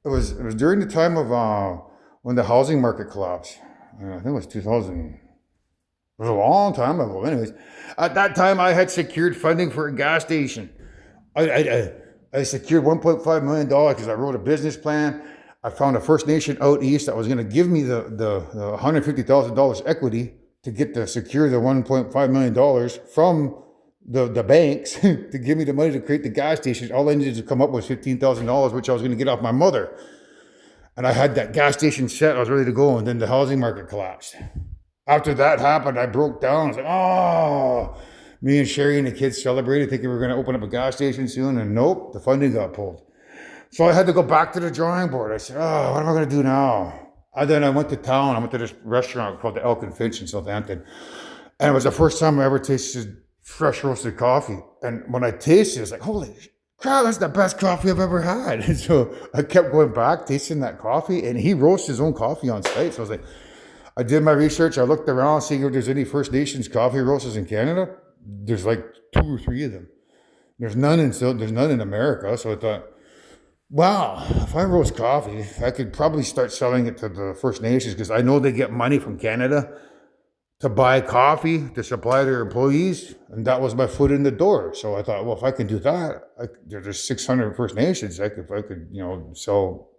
it was during the time of when the housing market collapsed. I think it was 2000. It was a long time ago. Anyways, at that time, I had secured funding for a gas station. I secured $1.5 million because I wrote a business plan. I found a First Nation out east that was going to give me the $150,000 equity to secure the $1.5 million from the banks to give me the money to create the gas station. All I needed to come up with was $15,000, which I was going to get off my mother. And I had that gas station set. I was ready to go, and then the housing market collapsed. After that happened, I broke down. I was like, oh. Me and Sherry and the kids celebrated, thinking we were going to open up a gas station soon, and nope, the funding got pulled. So I had to go back to the drawing board. I said, oh, what am I going to do now? And then I went to town. I went to this restaurant called the Elk and Finch in Southampton. And it was the first time I ever tasted fresh roasted coffee. And when I tasted it, I was like, holy, crap, that's the best coffee I've ever had. And so I kept going back, tasting that coffee, and he roasts his own coffee on site. So I was like, I did my research. I looked around, seeing if there's any First Nations coffee roasters in Canada. There's like 2 or 3 of them. There's none in America. So I thought, wow, if I roast coffee, I could probably start selling it to the First Nations because I know they get money from Canada to buy coffee to supply their employees, and that was my foot in the door. So I thought, well, if I can do that, there's 600 First Nations. If I could, sell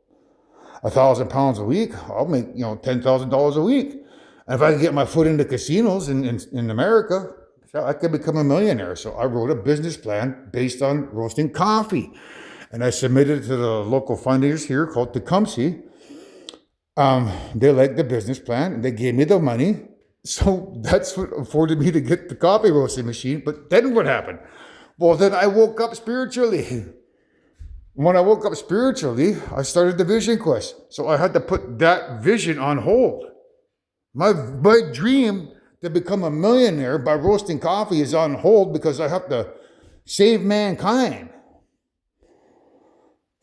1,000 pounds a week, I'll make $10,000 a week. And if I could get my foot into casinos in America, I could become a millionaire. So I wrote a business plan based on roasting coffee, and I submitted it to the local funders here called Tecumseh. They liked the business plan, and they gave me the money. So that's what afforded me to get the coffee roasting machine. But then what happened? Well, then I woke up spiritually. When I woke up spiritually, I started the vision quest. So I had to put that vision on hold. My dream to become a millionaire by roasting coffee is on hold because I have to save mankind.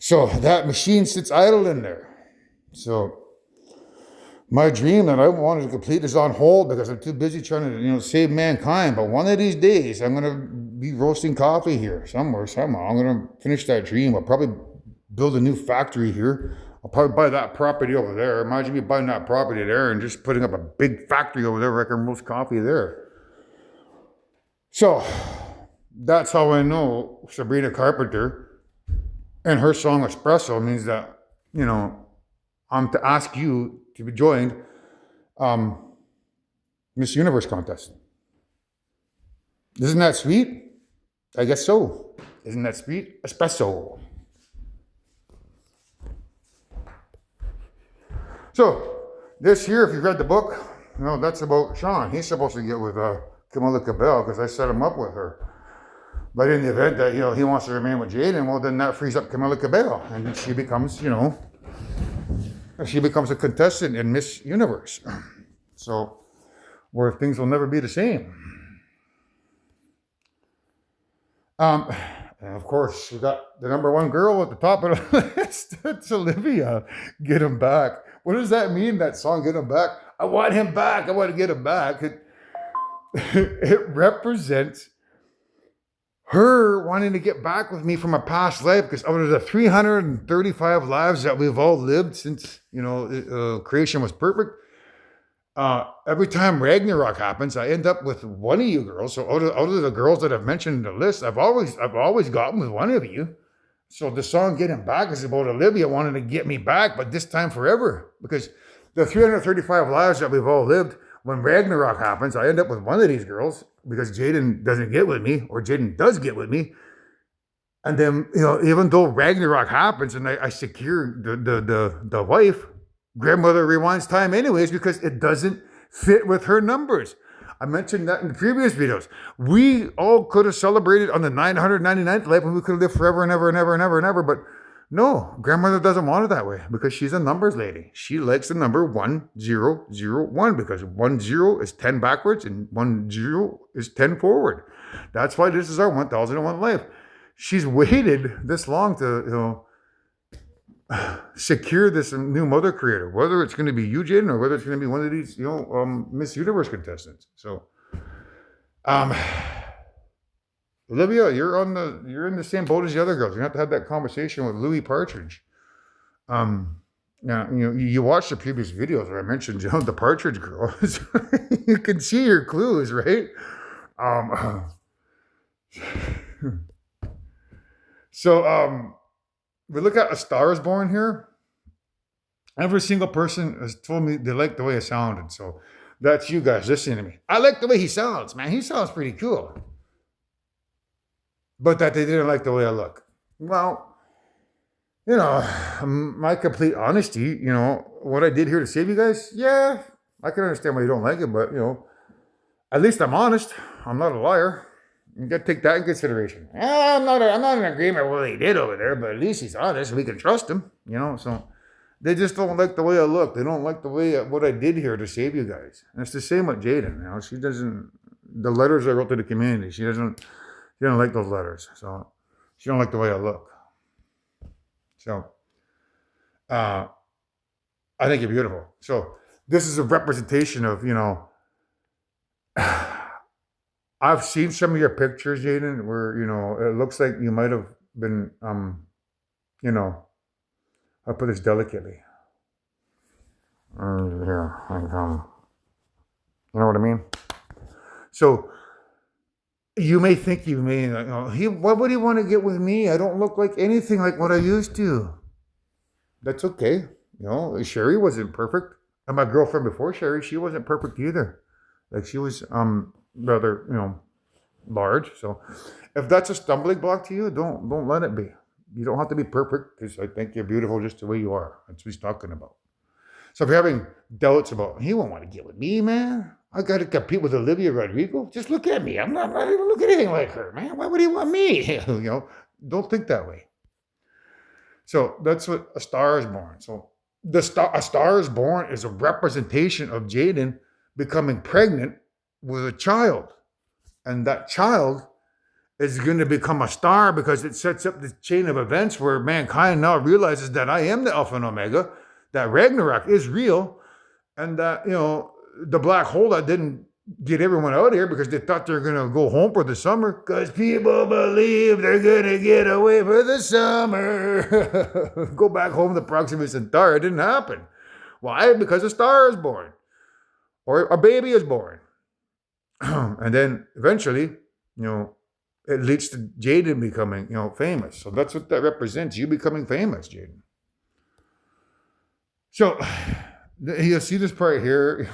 So that machine sits idle in there. So my dream that I wanted to complete is on hold because I'm too busy trying to, save mankind. But one of these days, I'm going to be roasting coffee here somewhere, somehow. I'm going to finish that dream. I'll probably build a new factory here. I'll probably buy that property over there. Imagine me buying that property there and just putting up a big factory over there where I can roast coffee there. So that's how I know Sabrina Carpenter and her song Espresso means that, I'm to ask you to be joined Miss Universe contest. Isn't that sweet? I guess so. Isn't that sweet? Espresso. So this year, if you read the book, that's about Sean. He's supposed to get with Camila Cabello because I set him up with her. But in the event that he wants to remain with Jaden, well, then that frees up Camila Cabello, and she becomes a contestant in Miss Universe. So, where things will never be the same. And of course, we got the number one girl at the top of the list. It's Olivia. Get him back. What does that mean, that song, Get Him Back? I want him back. I want to get him back. It represents her wanting to get back with me from a past life, because out of the 335 lives that we've all lived since, creation was perfect, every time Ragnarok happens, I end up with one of you girls. So out of the girls that I've mentioned in the list, I've always gotten with one of you. So the song Get Him Back is about Olivia wanting to get me back, but this time forever. Because the 335 lives that we've all lived, when Ragnarok happens, I end up with one of these girls because Jaden doesn't get with me, or Jaden does get with me. And then, even though Ragnarok happens and I secure the wife, grandmother rewinds time anyways because it doesn't fit with her numbers. I mentioned that in the previous videos. We all could have celebrated on the 999th life and we could have lived forever and ever and ever and ever and ever. But no, grandmother doesn't want it that way because she's a numbers lady. She likes the number 1001 because 10 is 10 backwards and 10 is 10 forward. That's why this is our 1001 life. She's waited this long to, secure this new mother creator, whether it's going to be you, Jaden, or whether it's going to be one of these, Miss Universe contestants. So, Olivia, you're in the same boat as the other girls. You have to have that conversation with Louis Partridge. Now, you watch the previous videos where I mentioned, the Partridge girl. You can see your clues, right? We look at A Star Is Born here. Every single person has told me they like the way it sounded. So that's you guys listening to me. I like the way he sounds, man. He sounds pretty cool. But that they didn't like the way I look. Well, my complete honesty, what I did here to save you guys, yeah, I can understand why you don't like it, but, at least I'm honest. I'm not a liar. You got to take that in consideration. I'm not in agreement with what he did over there, but at least he's honest. We can trust him, so they just don't like the way I look. They don't like the way what I did here to save you guys. And it's the same with Jaden. She doesn't. The letters I wrote to the community, she doesn't like those letters. So She don't like the way I look. So, uh, I think you're beautiful. So this is a representation of, I've seen some of your pictures, Jaden, where, it looks like you might have been, you know, I'll put this delicately. Here, you know what I mean? So you may think why would he want to get with me? I don't look like anything like what I used to. That's okay. Sherry wasn't perfect. And my girlfriend before Sherry, she wasn't perfect either. Like she was rather, large. So if that's a stumbling block to you, don't let it be. You don't have to be perfect because I think you're beautiful just the way you are. That's what he's talking about. So if you're having doubts about, he won't want to get with me, man. I got to compete with Olivia Rodrigo. Just look at me. I'm not even looking anything like her, man. Why would he want me? Don't think that way. So that's what A Star is Born. So A Star is Born is a representation of Jaden becoming pregnant with a child. And that child is going to become a star because it sets up the chain of events where mankind now realizes that I am the Alpha and Omega, that Ragnarok is real, and that, the black hole that didn't get everyone out of here because they thought they were going to go home for the summer because people believe they're going to get away for the summer. Go back home to Proxima Centauri. It didn't happen. Why? Because a star is born or a baby is born. And then eventually, it leads to Jaden becoming, famous. So that's what that represents. You becoming famous, Jaden. So you'll see this part here,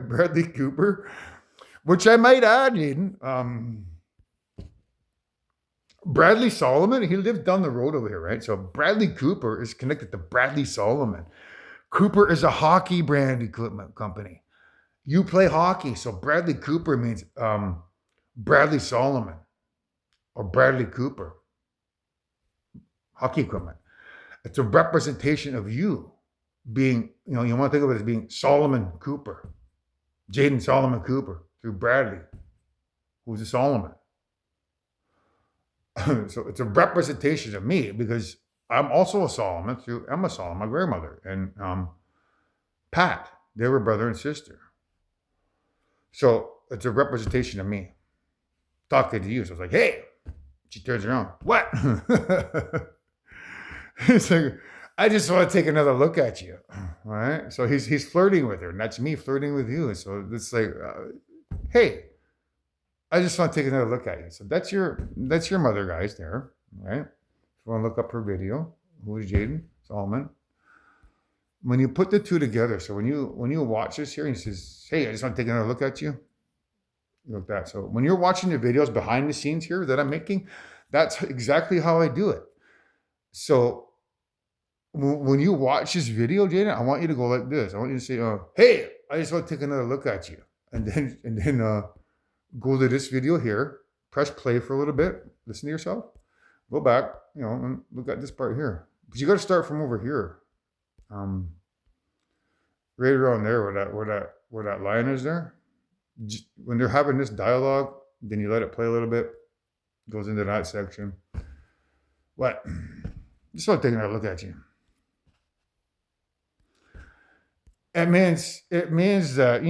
Bradley Cooper, which I might add, Jaden. Bradley Solomon, he lives down the road over here, right? So Bradley Cooper is connected to Bradley Solomon. Cooper is a hockey brand equipment company. You play hockey, so Bradley Cooper means Bradley Solomon or Bradley Cooper. Hockey equipment. It's a representation of you being, you want to think of it as being Solomon Cooper. Jaden Solomon Cooper through Bradley, who's a Solomon. So it's a representation of me because I'm also a Solomon through Emma Solomon, my grandmother, and Pat. They were brother and sister. So it's a representation of me talking to you. So I was like, hey, she turns around. What? It's like, I just want to take another look at you. All right. So he's flirting with her, and that's me flirting with you. So it's like, hey, I just want to take another look at you. So that's your mother, guys, there. All right. If you want to look up her video, who is Jaden Solomon? When you put the two together, so when you watch this here, and he says, hey, I just want to take another look at you. Like that. So when you're watching the videos behind the scenes here that I'm making, that's exactly how I do it. So when you watch this video, Jaden, I want you to go like this. I want you to say, hey, I just want to take another look at you. And then go to this video here, press play for a little bit, listen to yourself, go back, and look at this part here. But you got to start from over here. Right around there where that line is there. When they're having this dialogue, then you let it play a little bit, goes into that section. What? Just want to take another look at you. It means that,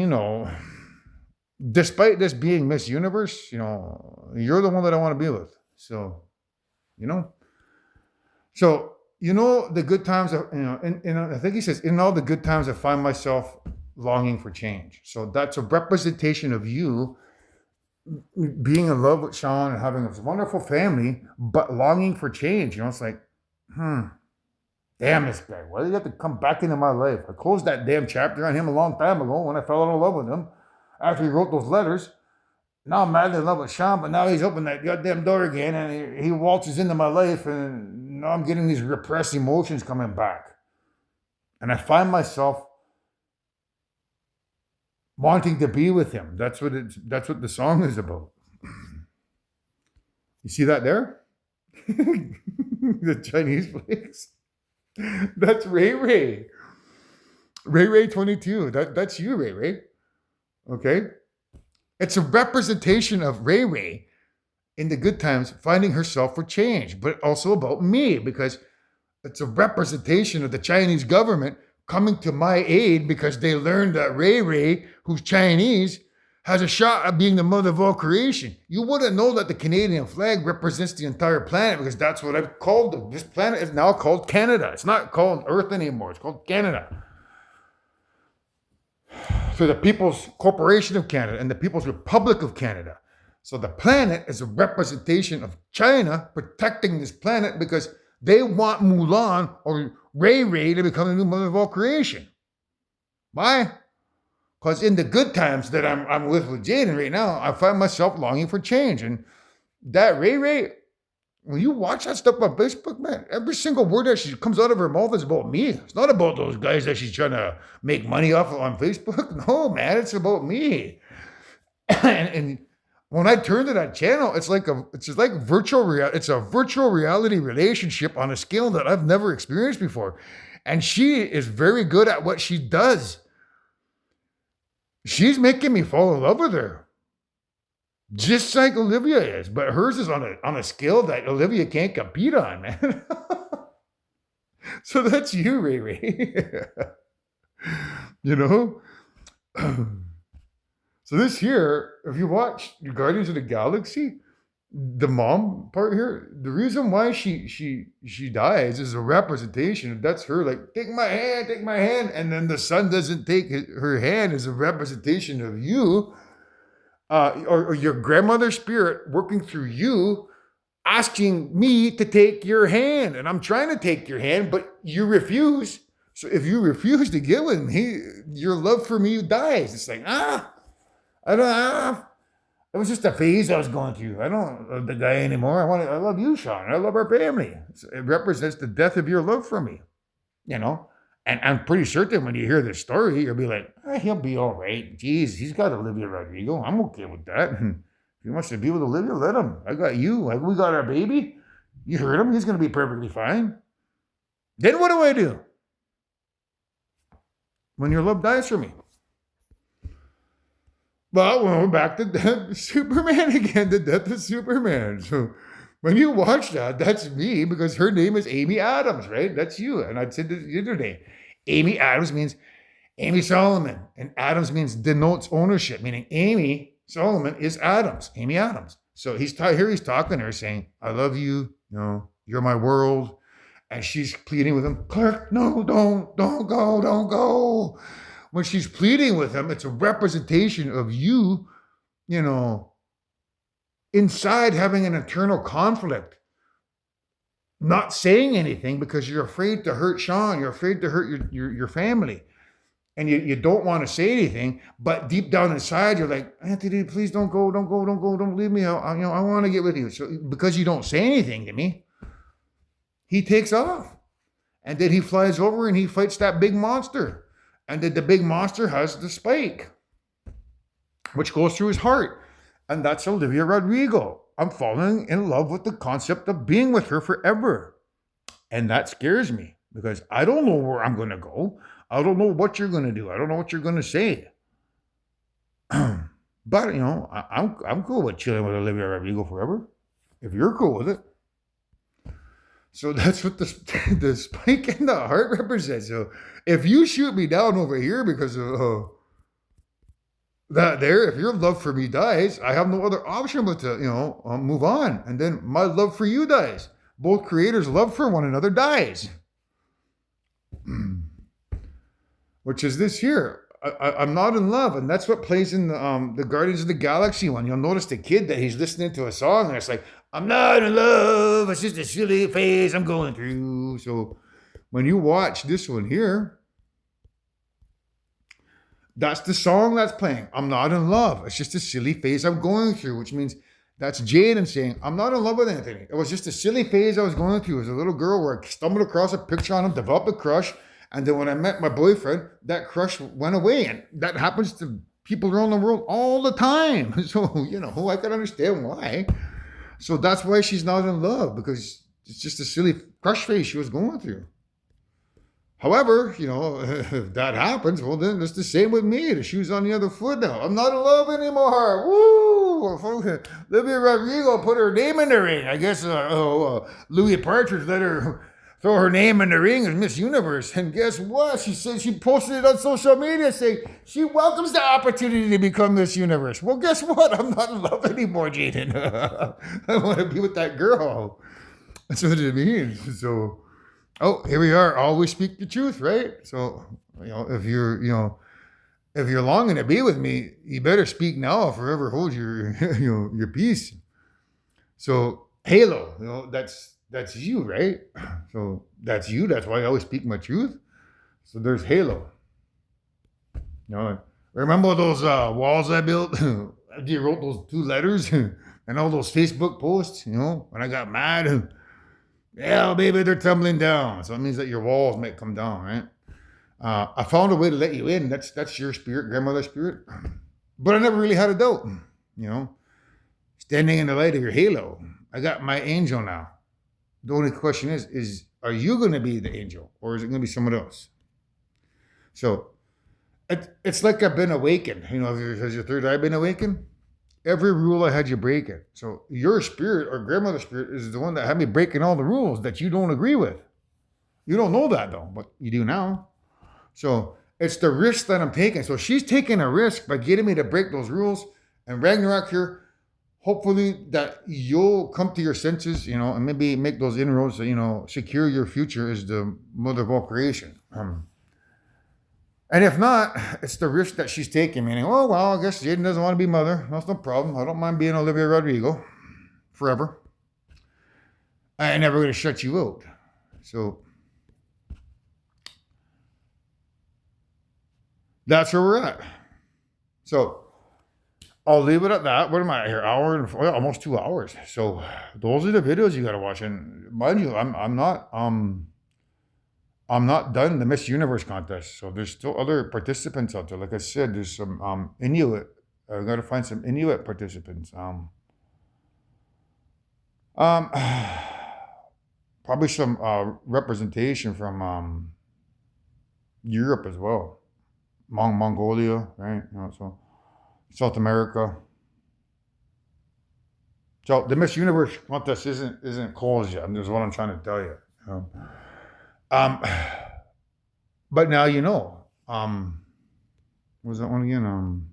despite this being Miss Universe, you're the one that I want to be with. So, So, the good times, and I think he says, in all the good times, I find myself longing for change. So that's a representation of you being in love with Sean and having this wonderful family, but longing for change. It's like, damn this guy. Why did he have to come back into my life? I closed that damn chapter on him a long time ago when I fell out of love with him after he wrote those letters. Now I'm madly in love with Sean, but now he's opened that goddamn door again and he waltzes into my life, and now I'm getting these repressed emotions coming back. And I find myself wanting to be with him. That's what the song is about. You see that there? The Chinese place. That's Ray Ray. Ray Ray 22. That's you, Ray Ray. Okay? It's a representation of Ray Ray in the good times, finding herself for change, but also about me, because it's a representation of the Chinese government coming to my aid because they learned that Ray Ray, who's Chinese, has a shot at being the mother of all creation. You wouldn't know that the Canadian flag represents the entire planet, because that's what I've called it. This planet is now called Canada. It's not called Earth anymore. It's called Canada. So the People's Corporation of Canada and the People's Republic of Canada. So the planet is a representation of China protecting this planet because they want Mulan or Ray Ray to become the new mother of all creation. Why? Because in the good times that I'm with Jaden right now, I find myself longing for change. And that Ray Ray, when you watch that stuff on Facebook, man, every single word that she comes out of her mouth is about me. It's not about those guys that she's trying to make money off of on Facebook. No, man, it's about me. and when I turn to that channel, it's like virtual reality. It's a virtual reality relationship on a scale that I've never experienced before. And she is very good at what she does. She's making me fall in love with her, just like Olivia is. But hers is on a scale that Olivia can't compete on, man. So that's you, Ray Ray. You know? So this here, if you watch Guardians of the Galaxy, the mom part here, the reason why she dies is a representation. That's her, like, take my hand, and then the son doesn't take her hand is a representation of you, or your grandmother's spirit working through you, asking me to take your hand, and I'm trying to take your hand, but you refuse. So if you refuse to give with me, your love for me dies. It's like, it was just a phase I was going through. I don't love the guy anymore. I love you, Sean. I love our family. It represents the death of your love for me, you know? And I'm pretty certain when you hear this story, you'll be like, he'll be all right. Jeez, he's got Olivia Rodrigo. I'm okay with that. If he wants to be with Olivia, let him. I got you. We got our baby. You heard him. He's going to be perfectly fine. Then what do I do? When your love dies for me. But we're back to Superman again, the death of Superman. So when you watch that, that's me, because her name is Amy Adams, right? That's you. And I said this the other day. Amy Adams means Amy Solomon. And Adams denotes ownership, meaning Amy Solomon is Adams, Amy Adams. So he's talking to her saying, I love you, you're my world. And she's pleading with him, Clark, no, don't go. When she's pleading with him, it's a representation of you, inside having an internal conflict, not saying anything because you're afraid to hurt Sean, you're afraid to hurt your family, and you don't want to say anything, but deep down inside, you're like, Anthony, please don't go, don't leave me. I want to get with you. So because you don't say anything to me, he takes off, and then he flies over and he fights that big monster. And then the big monster has the spike, which goes through his heart. And that's Olivia Rodrigo. I'm falling in love with the concept of being with her forever. And that scares me because I don't know where I'm going to go. I don't know what you're going to do. I don't know what you're going to say. But, I'm cool with chilling with Olivia Rodrigo forever. If you're cool with it. So that's what the spike in the heart represents. So if you shoot me down over here because of that there, if your love for me dies, I have no other option but to, move on. And then my love for you dies. Both creators' love for one another dies. Which is this here. I'm not in love. And that's what plays in the Guardians of the Galaxy one. You'll notice the kid that he's listening to a song and it's like, I'm not in love. It's just a silly phase I'm going through. So when you watch this one here, that's the song that's playing. I'm not in love. It's just a silly phase I'm going through, which means that's Jaden saying, I'm not in love with Anthony. It was just a silly phase I was going through as a little girl where I stumbled across a picture on him, developed a crush. And then when I met my boyfriend, that crush went away. And that happens to people around the world all the time. So, I can understand why. So that's why she's not in love, because it's just a silly crush phase she was going through. However, if that happens, well, then it's the same with me. The shoe's on the other foot now. I'm not in love anymore. Woo! Olivia Rodrigo put her name in the ring. I guess Louis Partridge let her throw her name in the ring as Miss Universe. And guess what? She said she posted it on social media saying she welcomes the opportunity to become Miss Universe. Well, guess what? I'm not in love anymore, Jaden. I want to be with that girl. That's what it means. So, here we are. Always speak the truth, right? So, if you're longing to be with me, you better speak now or forever hold your your peace. So Halo, that's you, right? So that's you. That's why I always speak my truth. So there's Halo. Remember those walls I built? You wrote those 2 letters and all those Facebook posts. When I got mad. Yeah, baby, they're tumbling down. So it means that your walls might come down, right? I found a way to let you in. That's your spirit, grandmother's spirit. But I never really had a doubt, Standing in the light of your halo. I got my angel now. The only question is are you going to be the angel or is it going to be someone else? So it's like I've been awakened. Has your third eye been awakened? Every rule I had you break it. So your spirit or grandmother's spirit is the one that had me breaking all the rules that you don't agree with. You don't know that though, but you do now. So it's the risk that I'm taking. So she's taking a risk by getting me to break those rules. And Ragnarok here, hopefully that you'll come to your senses, and maybe make those inroads, secure your future as the mother of all creation. And if not, it's the risk that she's taking, meaning, oh, well, I guess Jaden doesn't want to be mother. That's no problem. I don't mind being Olivia Rodrigo forever. I ain't never going to shut you out. So that's where we're at. So I'll leave it at that. What am I here? Hour and almost 2 hours. So those are the videos you got to watch. And mind you, I'm not done the Miss Universe contest. So there's still other participants out there. Like I said, there's some Inuit. I got to find some Inuit participants. Probably some representation from Europe as well. Mongolia, right? So South America. So the Miss Universe contest isn't closed yet. That's what I'm trying to tell you. But now you know. What was that one again?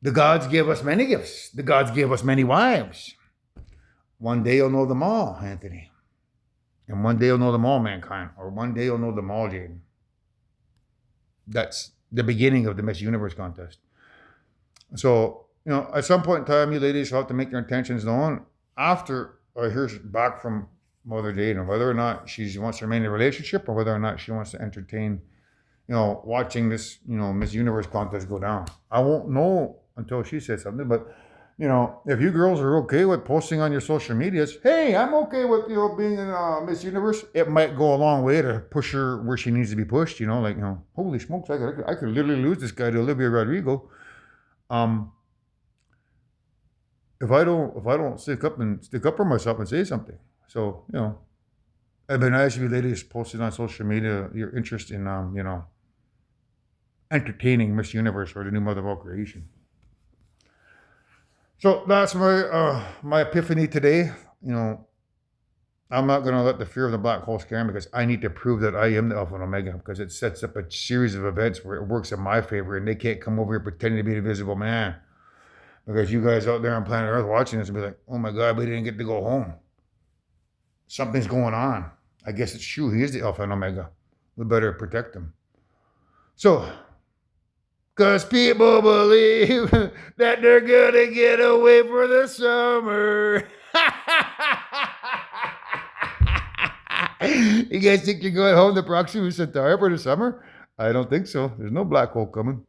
The gods gave us many gifts. The gods gave us many wives. One day you'll know them all, Anthony. And one day you'll know them all, mankind. Or one day you'll know them all, Jaden. That's the beginning of the Miss Universe contest. So, at some point in time, you ladies will have to make your intentions known after I hear back from Mother Jaden, whether or not she wants to remain in a relationship or whether or not she wants to entertain, watching this, Miss Universe contest go down. I won't know until she says something, but if you girls are okay with posting on your social medias, hey, I'm okay with, being in Miss Universe, it might go a long way to push her where she needs to be pushed, holy smokes, I could literally lose this guy to Olivia Rodrigo. If I don't stick up for myself and say something. So, it'd be nice if you ladies posted on social media your interest in, entertaining Miss Universe or the new mother of all creation. So that's my epiphany today. I'm not going to let the fear of the black hole scare me because I need to prove that I am the Alpha and Omega because it sets up a series of events where it works in my favor and they can't come over here pretending to be the invisible man. Because you guys out there on planet Earth watching this and be like, oh my God, we didn't get to go home. Something's going on. I guess it's true. He is the Alpha and Omega. We better protect him. So, because people believe that they're going to get away for the summer. You guys think you're going home to Proxima Centauri for the summer? I don't think so. There's no black hole coming.